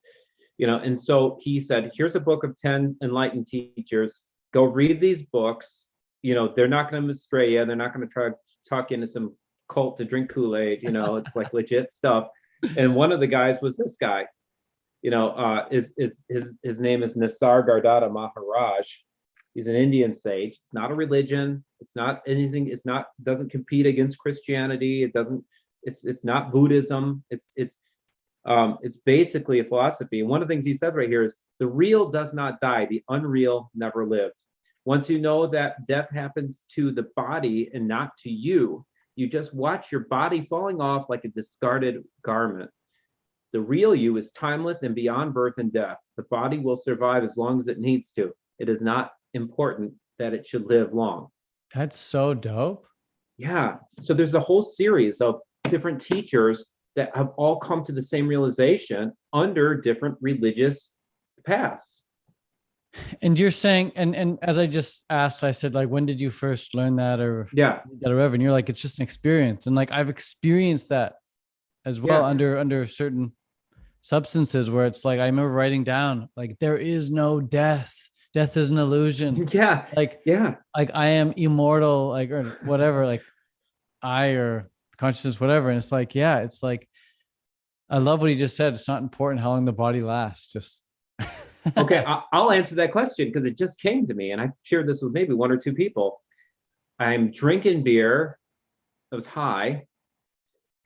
And so he said, here's a book of 10 enlightened teachers. Go read these books. They're not going to stray you. They're not going to try to talk you into some cult to drink Kool-Aid. It's like legit stuff. And one of the guys was this guy. His name is Nisargadatta Maharaj. He's an Indian sage. It's not a religion. It's not anything. Doesn't compete against Christianity. It's not Buddhism. It's basically a philosophy. And one of the things he says right here is the real does not die. The unreal never lived. Once you know that death happens to the body and not to you, you just watch your body falling off like a discarded garment. The real you is timeless and beyond birth and death. The body will survive as long as it needs to. It is not important that it should live long. That's so dope. Yeah. So there's a whole series of different teachers that have all come to the same realization under different religious paths. And you're saying, and as I just asked, I said, like, when did you first learn that, or whatever? And you're like, it's just an experience. And like, I've experienced that as well under certain substances where it's like, I remember writing down, like, there is no death. Death is an illusion. Yeah. Like I am immortal, like, or whatever, like or consciousness, whatever. And it's like, it's like, I love what he just said. It's not important how long the body lasts. Just okay. I'll answer that question because it just came to me, and I've shared this with maybe one or two people. I'm drinking beer. I was high,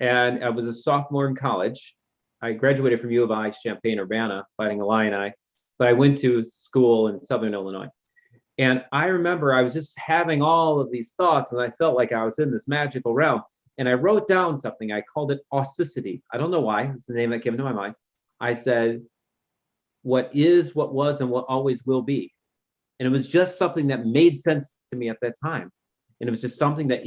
and I was a sophomore in college. I graduated from U of I, Champaign-Urbana, Fighting Illini, but I went to school in Southern Illinois. And I remember I was just having all of these thoughts, and I felt like I was in this magical realm. And I wrote down something. I called it aucicity. I don't know why. It's the name that came to my mind. I said, what is, what was, and what always will be. And it was just something that made sense to me at that time. And it was just something that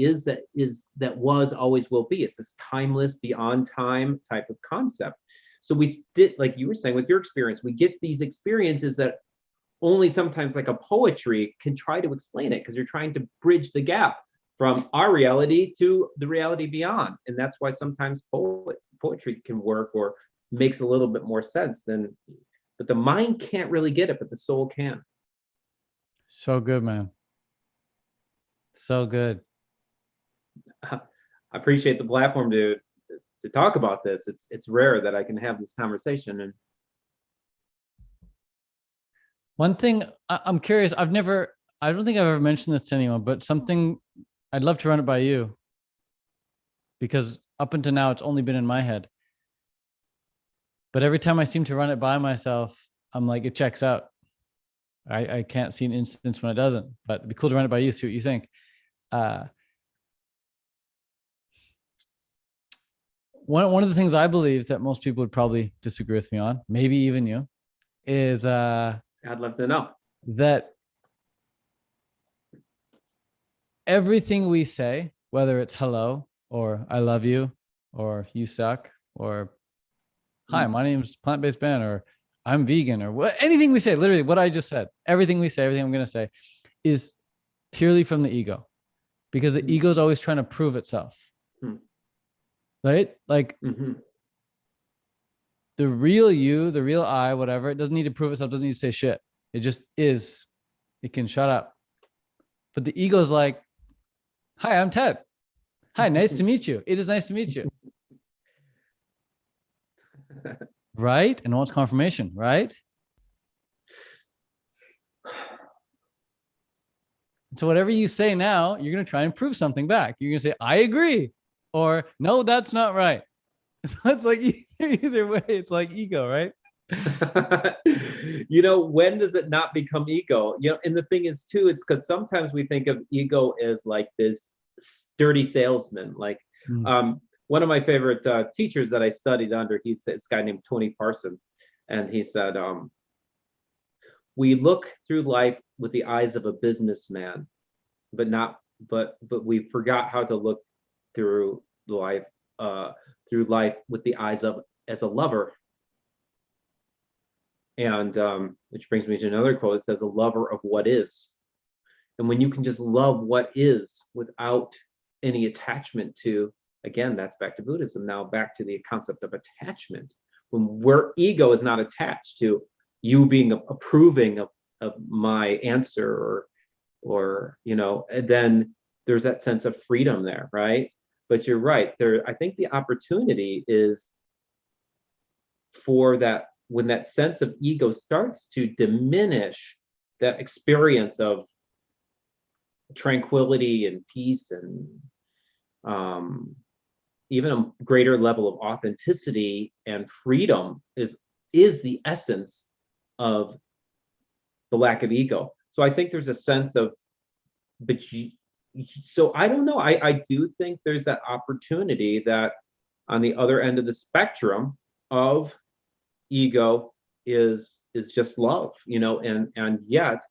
was, always will be. It's this timeless, beyond time type of concept. So we did, like you were saying with your experience, we get these experiences that only sometimes like a poetry can try to explain it, because you're trying to bridge the gap from our reality to the reality beyond. And that's why sometimes poetry can work or makes a little bit more sense but the mind can't really get it, but the soul can. So good, man. So good. I appreciate the platform to talk about this. It's rare that I can have this conversation. And one thing I'm curious, I don't think I've ever mentioned this to anyone, but something I'd love to run it by you, because up until now, it's only been in my head. But every time I seem to run it by myself, I'm like, it checks out. I can't see an instance when it doesn't, but it'd be cool to run it by you, see what you think. One of the things I believe that most people would probably disagree with me on, maybe even you, is I'd love to know that everything we say, whether it's hello or I love you or you suck or hi, my name is plant-based Ben, or I'm vegan, or anything we say, literally what I just said, everything we say, everything I'm going to say is purely from the ego, because the ego is always trying to prove itself. Right? Like the real you, the real I, whatever, it doesn't need to prove itself, doesn't need to say shit. It just is. It can shut up. But the ego is like, hi, I'm Ted. Hi, nice to meet you. It is nice to meet you. Right? And wants confirmation, right? So whatever you say now, you're going to try and prove something back. You're going to say, I agree. Or, no, that's not right. So it's like either way, it's like ego, right? When does it not become ego? And the thing is too, it's because sometimes we think of ego as like this sturdy salesman. Like one of my favorite teachers that I studied under, he's this guy named Tony Parsons, and he said, we look through life with the eyes of a businessman, but we forgot how to look through life with the eyes of as a lover. And which brings me to another quote. It says, a lover of what is. And when you can just love what is without any attachment to, again, that's back to Buddhism, now back to the concept of attachment, where ego is not attached to you being approving of my answer, or and then there's that sense of freedom there, right? But you're right there. I think the opportunity is for that, when that sense of ego starts to diminish, that experience of tranquility and peace, and even a greater level of authenticity and freedom is the essence of the lack of ego. So I think there's a sense of, so I don't know. I do think there's that opportunity that on the other end of the spectrum of ego is just love, and yet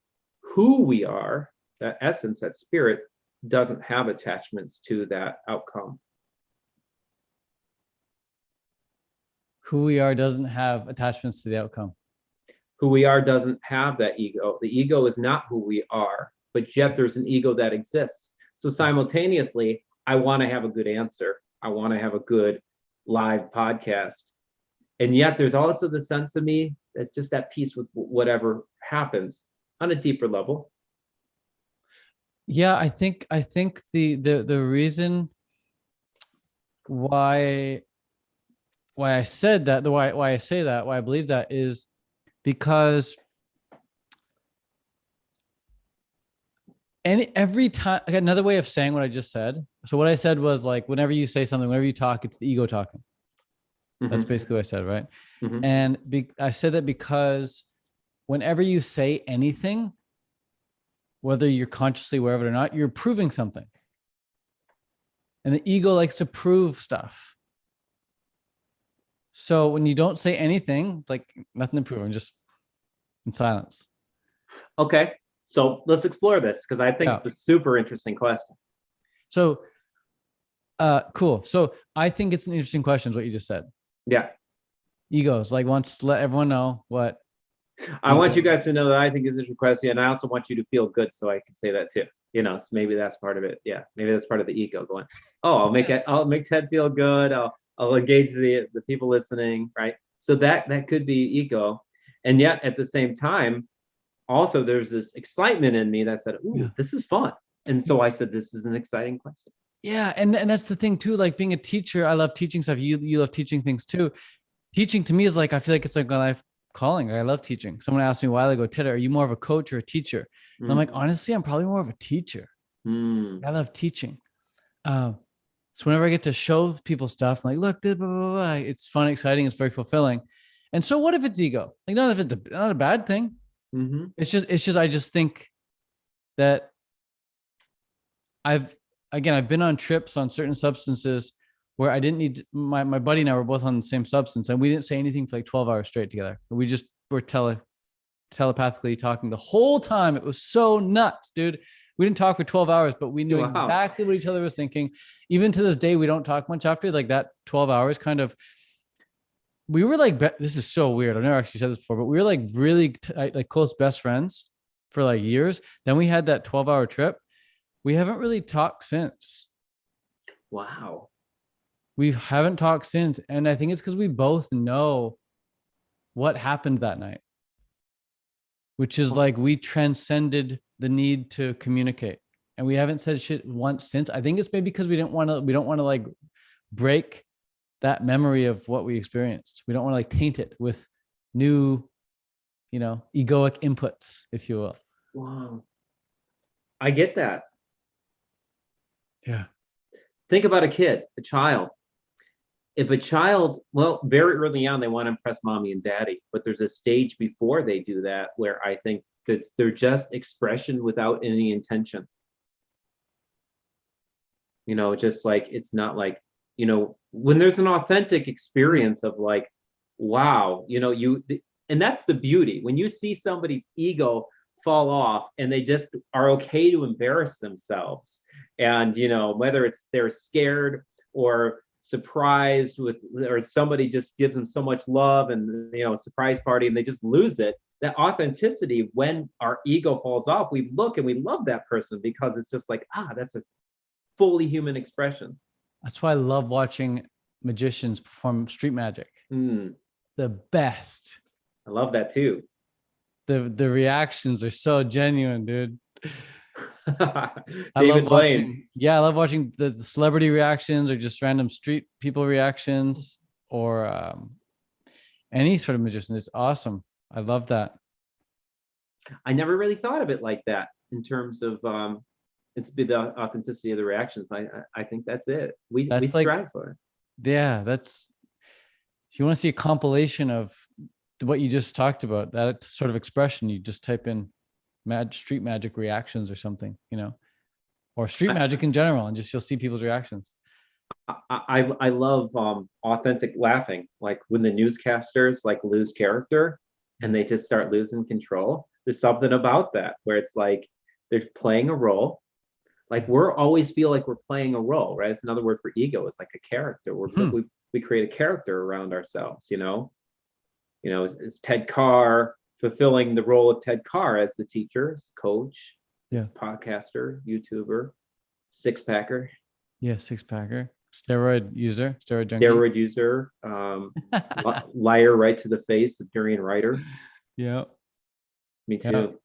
who we are, that essence, that spirit, doesn't have attachments to that outcome. Who we are doesn't have attachments to the outcome. Who we are doesn't have that ego. The ego is not who we are, but yet there's an ego that exists. So simultaneously, I want to have a good answer. I want to have a good live podcast. And yet there's also the sense of me that's just at peace with whatever happens on a deeper level. Yeah, I think the reason why I said that, why I say that, why I believe that, is because every time, another way of saying what I just said. So what I said was, like, whenever you say something, whenever you talk, it's the ego talking. Mm-hmm. That's basically what I said, right? Mm-hmm. And I said that because whenever you say anything, whether you're consciously aware of it or not, you're proving something. And the ego likes to prove stuff. So when you don't say anything, it's like nothing to prove. I'm just in silence. Okay. So let's explore this, because I think it's a super interesting question. So, cool. So I think it's an interesting question, is what you just said. Yeah. Egos, like, wants to let everyone know what. I want you guys to know that I think it's an interesting question, and I also want you to feel good, so I can say that too. So maybe that's part of it. Yeah. Maybe that's part of the ego going, oh, I'll make Ted feel good. I'll engage the people listening, right? So that could be ego. And yet at the same time, also there's this excitement in me that said, ooh, this is fun. And so I said, this is an exciting question. Yeah. And that's the thing too, like being a teacher, I love teaching stuff. You love teaching things too. Teaching to me is like, I feel like it's like my life calling. I love teaching. Someone asked me a while ago, Ted, are you more of a coach or a teacher? And I'm like, honestly, I'm probably more of a teacher. I love teaching. So whenever I get to show people stuff, I'm like, look, blah, blah, blah, it's fun, exciting, it's very fulfilling. And so what if it's ego? Like, not if it's not a bad thing. Mm-hmm. It's just, I just think that I've been on trips on certain substances where I didn't need my buddy and I were both on the same substance, and we didn't say anything for like 12 hours straight together. We just were telepathically talking the whole time. It was so nuts, dude. We didn't talk for 12 hours, but we knew exactly what each other was thinking. Even to this day, we don't talk much after like that 12 hours kind of. We were like, this is so weird. I've never actually said this before, but we were like really like close best friends for like years. Then we had that 12-hour trip. We haven't really talked since. Wow. We haven't talked since. And I think it's because we both know what happened that night, which is like we transcended the need to communicate, and we haven't said shit once since. I think it's maybe because we don't want to like break that memory of what we experienced. We don't want to like taint it with new, egoic inputs, if you will. Wow. I get that. Yeah. Think about a child. If a child, very early on, they want to impress mommy and daddy, but there's a stage before they do that where I think that they're just expression without any intention. Just like, it's not like, when there's an authentic experience of like, wow, and that's the beauty. When you see somebody's ego fall off and they just are okay to embarrass themselves, and, whether it's they're scared or surprised or somebody just gives them so much love, and a surprise party, and they just lose it, that authenticity, when our ego falls off, we look and we love that person because it's just like, that's a fully human expression. That's why I love watching magicians perform street magic. Mm, The best. I love that too. The reactions are so genuine, dude. I love David Blaine. watching. Yeah, I love watching the celebrity reactions or just random street people reactions or any sort of magician. It's awesome. I love that. I never really thought of it like that in terms of it's be the authenticity of the reactions. I think that's it. We strive for it. Yeah, that's if you want to see a compilation of what you just talked about, that sort of expression, you just type in street magic reactions or something, or street magic in general, and just you'll see people's reactions. I love authentic laughing, like when the newscasters like lose character and they just start losing control. There's something about that where it's like they're playing a role. Like we're always feel like we're playing a role, right? It's another word for ego. It's like a character. We create a character around ourselves, is Ted Carr fulfilling the role of Ted Carr as the teacher, as coach, as podcaster, YouTuber, six-packer. Yeah, six-packer. Steroid junkie. Steroid user, liar right to the face of Durian Ryder. Yeah. Me too.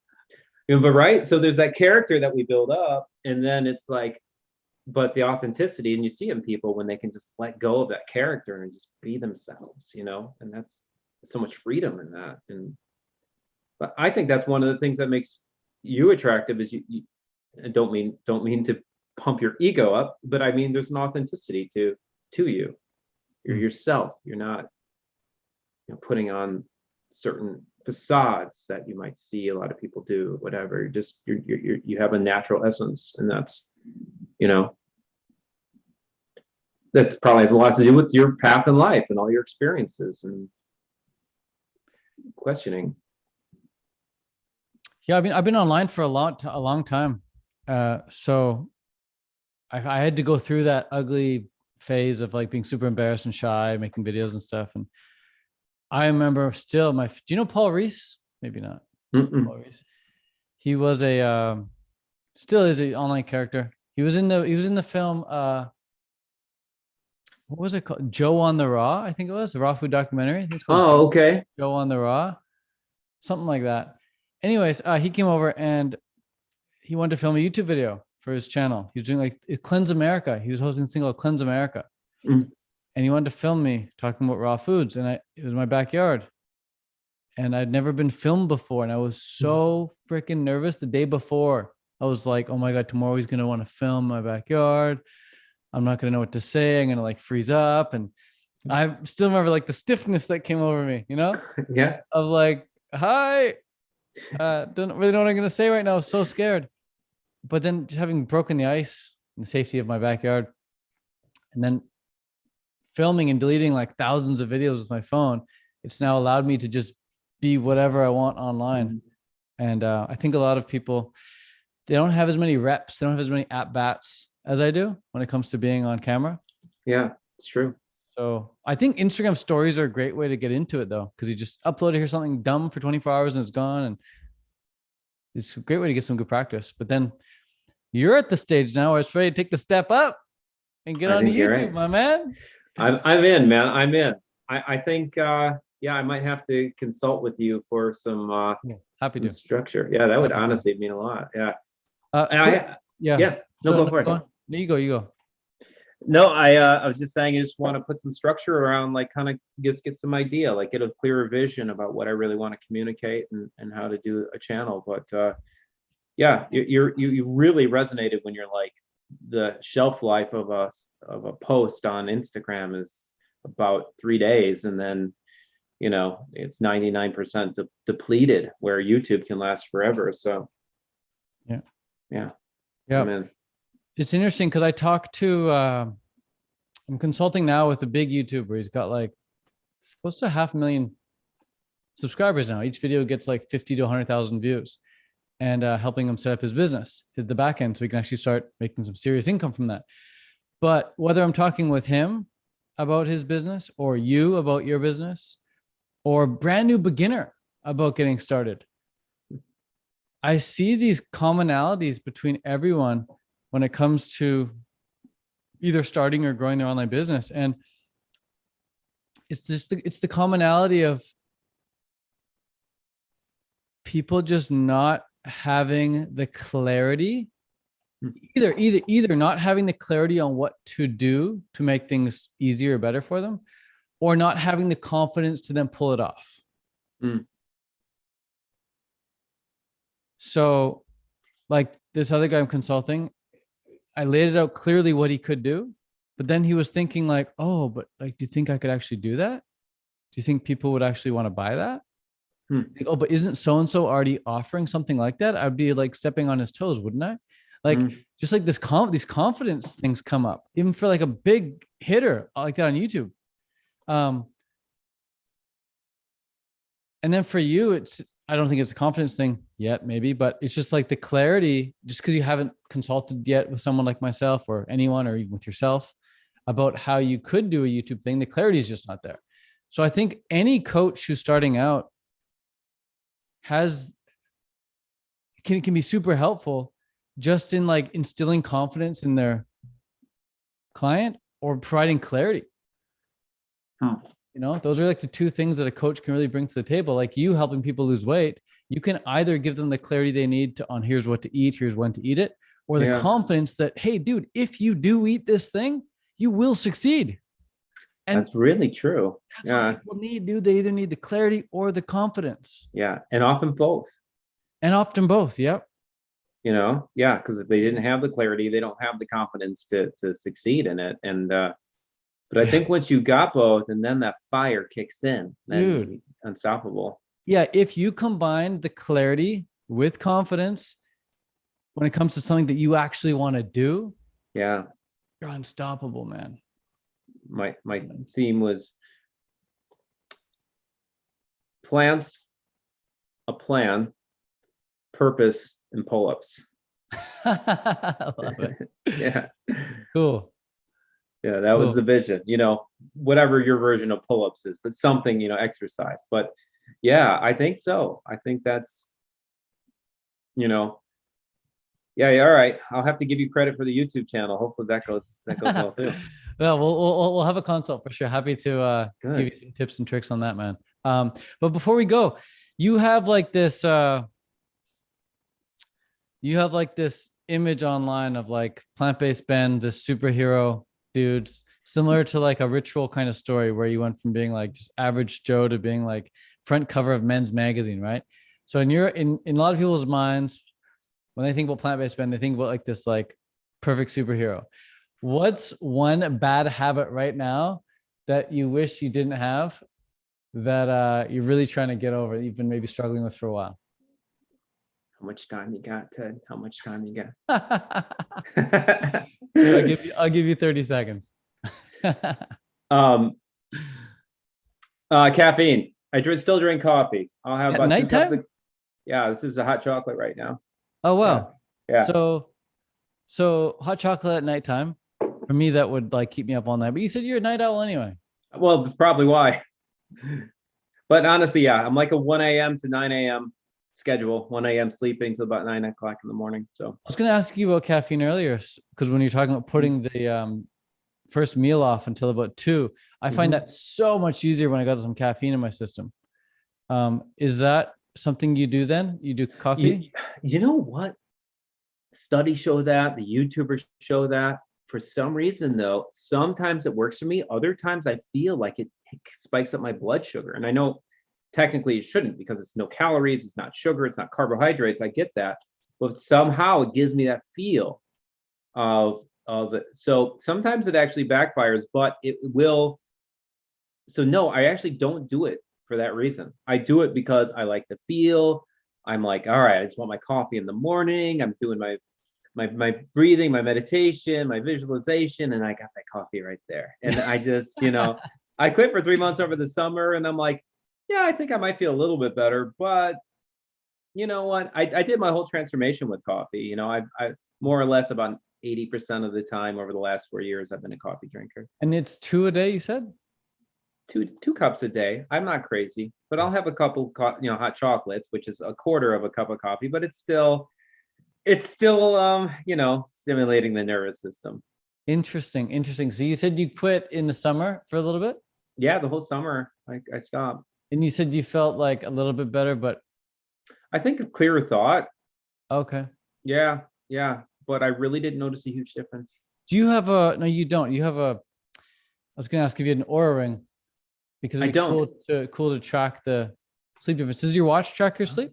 But right, so there's that character that we build up, and then it's like, but the authenticity, and you see in people when they can just let go of that character and just be themselves, and that's so much freedom in that. But I think that's one of the things that makes you attractive is you don't mean to pump your ego up, but I mean there's an authenticity to you. You're yourself. You're not putting on certain facades that you might see a lot of people do, whatever. You have a natural essence, and that's that probably has a lot to do with your path in life and all your experiences and questioning. Yeah, I've been online for a long time, so I had to go through that ugly phase of like being super embarrassed and shy, making videos and stuff. And I remember still do you know Paul Reese? Maybe not. Paul Reese. He was still is an online character. He was in the film, what was it called? Joe on the Raw, I think it was, the raw food documentary. I think it's called okay. Joe on the Raw, something like that. Anyways, he came over and he wanted to film a YouTube video for his channel. He was doing like Cleanse America. He was hosting a thing called Cleanse America. And he wanted to film me talking about raw foods. And it was my backyard. And I'd never been filmed before. And I was so freaking nervous the day before. I was like, oh my God, tomorrow he's going to want to film my backyard. I'm not going to know what to say. I'm going to like freeze up. And I still remember like the stiffness that came over me, Yeah. Of like, hi, don't really know what I'm going to say right now. I was so scared. But then just having broken the ice in the safety of my backyard and then filming and deleting like thousands of videos with my phone, it's now allowed me to just be whatever I want online. And I think a lot of people, they don't have as many reps. They don't have as many at-bats as I do when it comes to being on camera. Yeah, it's true. So I think Instagram stories are a great way to get into it though, because you just upload it here something dumb for 24 hours and it's gone. And it's a great way to get some good practice. But then you're at the stage now where it's ready to take the step up and get on YouTube, right, my man. I'm in, man. I'm in. I think, I might have to consult with you for some structure. Yeah, that would honestly mean a lot. Yeah. Go for it. No, you go. No, I was just saying I just want to put some structure around, like kind of just get some idea, like get a clearer vision about what I really want to communicate and how to do a channel. But you really resonated when you're like the shelf life of a post on Instagram is about 3 days, and then it's 99% depleted, where YouTube can last forever. So yeah. It's interesting because I talked to I'm consulting now with a big YouTuber. He's got like close to 500,000 subscribers now. Each video gets like 50 to 100,000 views, and helping him set up his business, the back end, so he can actually start making some serious income from that. But whether I'm talking with him about his business or you about your business, or brand new beginner about getting started. I see these commonalities between everyone when it comes to either starting or growing their online business. And it's just it's the commonality of people just not having the clarity, either not having the clarity on what to do to make things easier or better for them, or not having the confidence to then pull it off. So like this other guy I'm consulting, I laid it out clearly what he could do, but then he was thinking like, oh, but like, do you think I could actually do that? Do you think people would actually want to buy that? Like, oh, but isn't so-and-so already offering something like that? I'd be like stepping on his toes, wouldn't I? Like, just like these confidence things come up, even for like a big hitter like that on YouTube. And then for you, I don't think it's a confidence thing yet, maybe, but it's just like the clarity, just because you haven't consulted yet with someone like myself or anyone, or even with yourself about how you could do a YouTube thing. The clarity is just not there. So I think any coach who's starting out can be super helpful just in like instilling confidence in their client or providing clarity. You know, those are like the two things that a coach can really bring to the table. Like you helping people lose weight, you can either give them the clarity they need on here's what to eat, here's when to eat it, or the confidence that, hey, dude, if you do eat this thing, you will succeed. And that's really true. That's what people need, dude. They either need the clarity or the confidence. Yeah. And often both. Yep. You know, yeah, because if they didn't have the clarity, they don't have the confidence to succeed in it. And but I think once you got both, and then that fire kicks in, dude, unstoppable. Yeah, if you combine the clarity with confidence when it comes to something that you actually want to do, yeah, you're unstoppable, man. My theme was plants, a plan, purpose, and pull-ups. I love it. Yeah. Cool. Yeah, that was the vision, you know, whatever your version of pull-ups is, but something, you know, exercise. But yeah, I think so. I think that's, you know, yeah, all right. I'll have to give you credit for the YouTube channel. Hopefully that goes well too. Well, we'll have a consult for sure. Happy to give you some tips and tricks on that, man. But before we go, you have like this image online of like plant-based Ben, this superhero dude, similar to like a ritual kind of story where you went from being like just average Joe to being like front cover of Men's Magazine, right? So in a lot of people's minds, when they think about plant-based Ben, they think about like this like perfect superhero. What's one bad habit right now that you wish you didn't have that you're really trying to get over, that you've been maybe struggling with for a while? How much time you got, Ted? How much time you got? I'll give you 30 seconds. Caffeine. I still drink coffee. I'll have about 2 cups of, yeah, this is a hot chocolate right now. Oh wow. Yeah. So hot chocolate at nighttime. For me, that would like keep me up all night. But you said you're a night owl anyway. Well, that's probably why. But honestly, yeah, I'm like a 1 a.m. to 9 a.m. schedule. 1 a.m. sleeping till about 9 o'clock in the morning. So I was going to ask you about caffeine earlier, because when you're talking about putting the first meal off until about 2, I find that so much easier when I got some caffeine in my system. Is that something you do then? You do coffee? You know what? Studies show that, the YouTubers show that. For some reason, though, sometimes it works for me. Other times I feel like it spikes up my blood sugar. And I know technically it shouldn't, because it's no calories, it's not sugar, it's not carbohydrates. I get that. But somehow it gives me that feel of it. So sometimes it actually backfires, but it will. So no, I actually don't do it for that reason. I do it because I like the feel. I'm like, all right, I just want my coffee in the morning. I'm doing my breathing, my meditation, my visualization, and I got that coffee right there. And I just, you know, I quit for 3 months over the summer, and I'm like, yeah, I think I might feel a little bit better. But you know what? I did my whole transformation with coffee. You know, I more or less about 80% of the time over the last 4 years, I've been a coffee drinker. And it's 2 a day, you said? two cups a day. I'm not crazy, but I'll have a couple, hot chocolates, which is a quarter of a cup of coffee, but it's still stimulating the nervous system. Interesting. Interesting. So you said you quit in the summer for a little bit, Yeah, the whole summer I stopped. and you said you felt like a little bit better, but I think a clearer thought. okay. Yeah, yeah, but I really didn't notice a huge difference. Do you have a, no, you don't. You have a, I was going to ask if you had an Aura ring because I it'd be don't. cool to track the sleep difference. Does your watch track your sleep?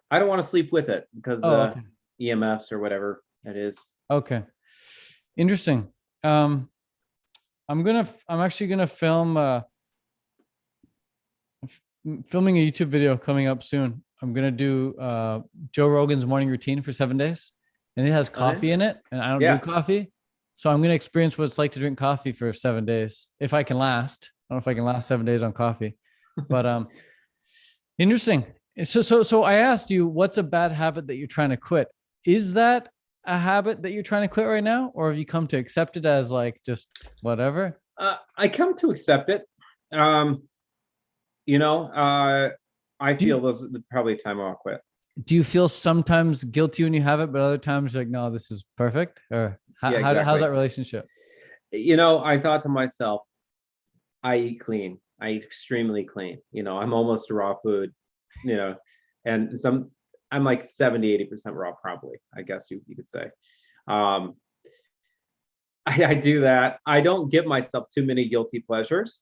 I don't want to sleep with it because Oh, okay. EMFs or whatever it is. Okay. Interesting. I'm actually gonna filming a YouTube video coming up soon. I'm gonna do Joe Rogan's morning routine for 7 days, and it has coffee in it, and I don't do Yeah. coffee, so I'm gonna experience what it's like to drink coffee for 7 days if I can last. I don't know if I can last 7 days on coffee, but interesting. So I asked you, what's a bad habit that you're trying to quit? Is that a habit that you're trying to quit right now, or have you come to accept it as like just whatever? I come to accept it. I Do feel you, those are probably a time I'll quit. do you feel sometimes guilty when you have it, but other times you're like, no, this is perfect? Or Yeah, how's exactly. that relationship? I thought to myself, I eat clean. I eat extremely clean. I'm almost raw food, you know, and I'm like 70, 80% raw, probably, I guess you could say. Um, I do that. I don't give myself too many guilty pleasures.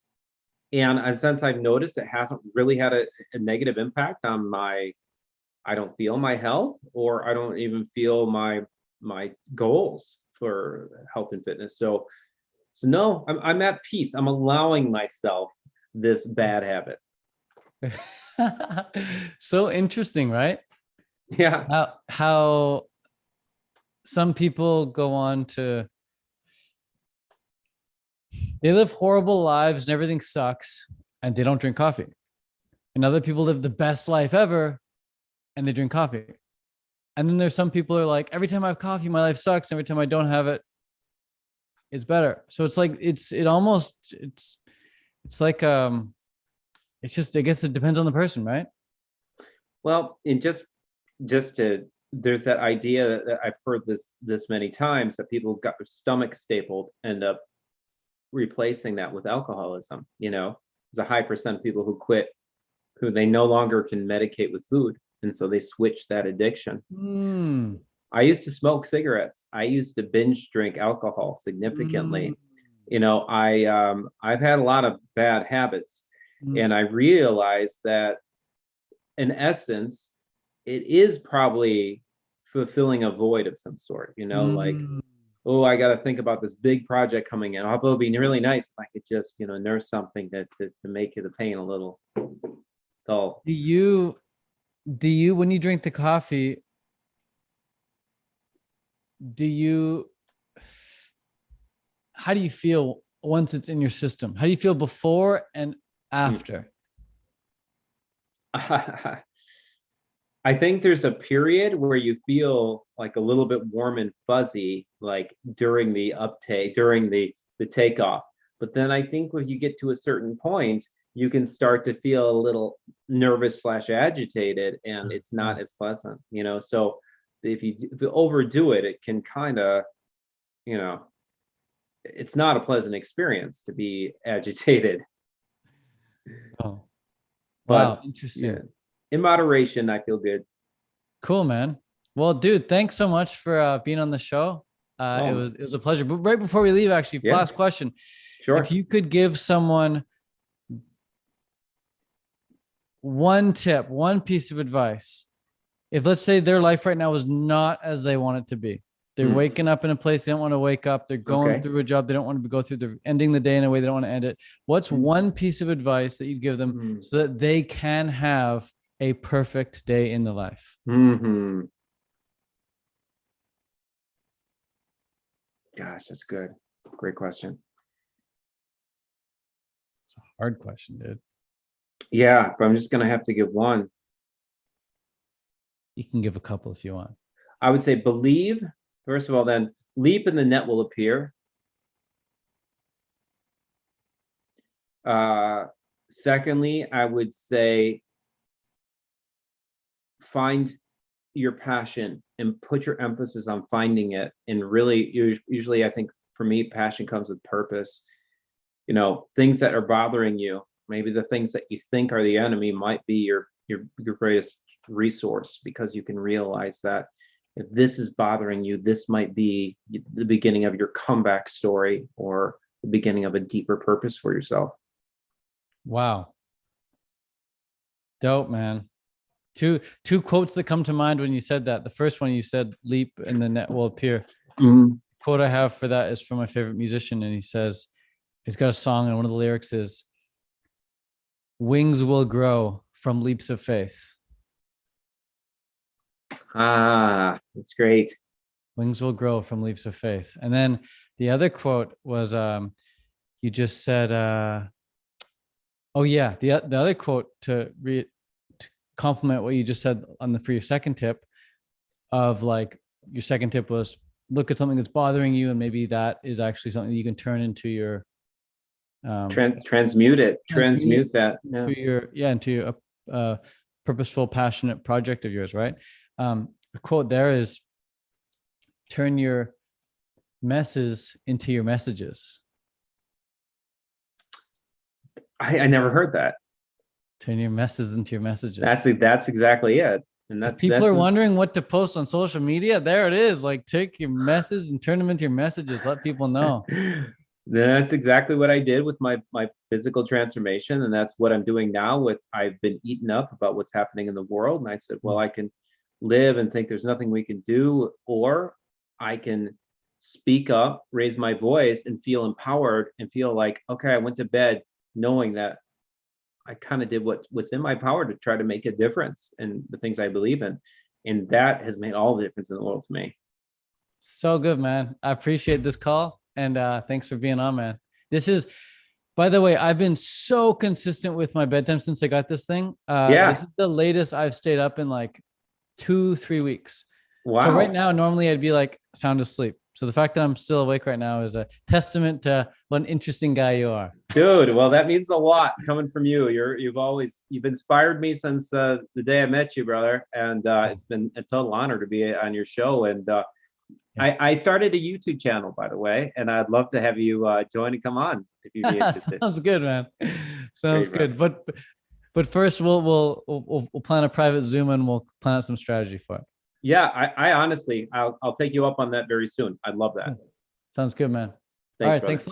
And since I've noticed it hasn't really had a negative impact on I don't feel my health, or I don't even feel my goals for health and fitness. So no, I'm at peace. I'm allowing myself this bad habit. So interesting, right? Yeah. How some people go on to, they live horrible lives and everything sucks and they don't drink coffee. And other people live the best life ever and they drink coffee. And then there's some people who are like, every time I have coffee, my life sucks. Every time I don't have it, it's better. So it's like it's like it's just, I guess it depends on the person, right? Well, and just to there's that idea that I've heard this many times, that people got their stomach stapled end up replacing that with alcoholism. There's a high percent of people who quit, who they no longer can medicate with food, and so they switch that addiction. Mm. I used to smoke cigarettes. I used to binge drink alcohol significantly. I've had a lot of bad habits, Mm. and I realized that in essence, it is probably fulfilling a void of some sort. Like, Mm. oh, I got to think about this big project coming in. Although it'd be really nice if I could just, nurse something to make the pain a little dull. Do you when you drink the coffee, do you how do you feel once it's in your system? How do you feel before and after? I think there's a period where you feel like a little bit warm and fuzzy, like during the uptake, during the takeoff. But then I think when you get to a certain point, you can start to feel a little nervous/agitated, and it's not as pleasant. So if you overdo it, it can kind of, you know, it's not a pleasant experience to be agitated. Oh, wow, But yeah, interesting. in moderation, I feel good. Cool, man. Well, dude, thanks so much for being on the show. Oh, It was a pleasure. But right before we leave, actually, yeah, last question: if sure. you could give someone one tip, one piece of advice, if let's say their life right now was not as they want it to be, they're Hmm. waking up in a place they don't want to wake up, they're going Okay. through a job they don't want to go through, they're ending the day in a way they don't want to end it. What's one piece of advice that you'd give them Mm-hmm. so that they can have a perfect day in the life? Mm-hmm. Gosh, that's good. Great question. It's a hard question, dude. Yeah, but I'm just gonna have to give one. You can give a couple if you want. I would say believe, first of all, then leap and the net will appear. Secondly, I would say find your passion and put your emphasis on finding it. And really, usually, I think for me, passion comes with purpose. Things that are bothering you, maybe the things that you think are the enemy might be your greatest resource, because you can realize that if this is bothering you, this might be the beginning of your comeback story, or the beginning of a deeper purpose for yourself. Wow. Dope, man. Two quotes that come to mind when you said that. The first one, you said leap and the net will appear. Mm-hmm. Quote I have for that is from my favorite musician, and he says, he's got a song, and one of the lyrics is, wings will grow from leaps of faith. That's great. Wings will grow from leaps of faith. And then the other quote was, you just said, oh yeah, the other quote to complement what you just said for your second tip, of like, your second tip was look at something that's bothering you, and maybe that is actually something that you can turn into your transmute that into your purposeful, passionate project of yours, right? A quote there is, turn your messes into your messages. I never heard that. Turn your messes into your messages. That's exactly it. And if people are wondering what to post on social media, there it is. Like, take your messes and turn them into your messages. Let people know. That's exactly what I did with my physical transformation, and that's what I'm doing now. I've been eaten up about what's happening in the world, and I said, well, I can live and think there's nothing we can do, or I can speak up, raise my voice, and feel empowered, and feel like, okay, I went to bed knowing that I kind of did what's in my power to try to make a difference in the things I believe in. And that has made all the difference in the world to me. So good, man. I appreciate this call. And thanks for being on, man. This is, by the way, I've been so consistent with my bedtime since I got this thing. This is the latest I've stayed up in like 2-3 weeks. Wow. So right now, normally I'd be like sound asleep. So the fact that I'm still awake right now is a testament to what an interesting guy you are. Dude, well, that means a lot coming from you. You've inspired me since the day I met you, brother. And it's been a total honor to be on your show. And I started a YouTube channel, by the way, and I'd love to have you join and come on if you'd be interested. Sounds good, man. Sounds good. But first, we'll plan a private Zoom, and we'll plan out some strategy for it. Yeah, I honestly, I'll take you up on that very soon. I'd love that. Sounds good, man. Thanks, all right, brother. thanks a lot.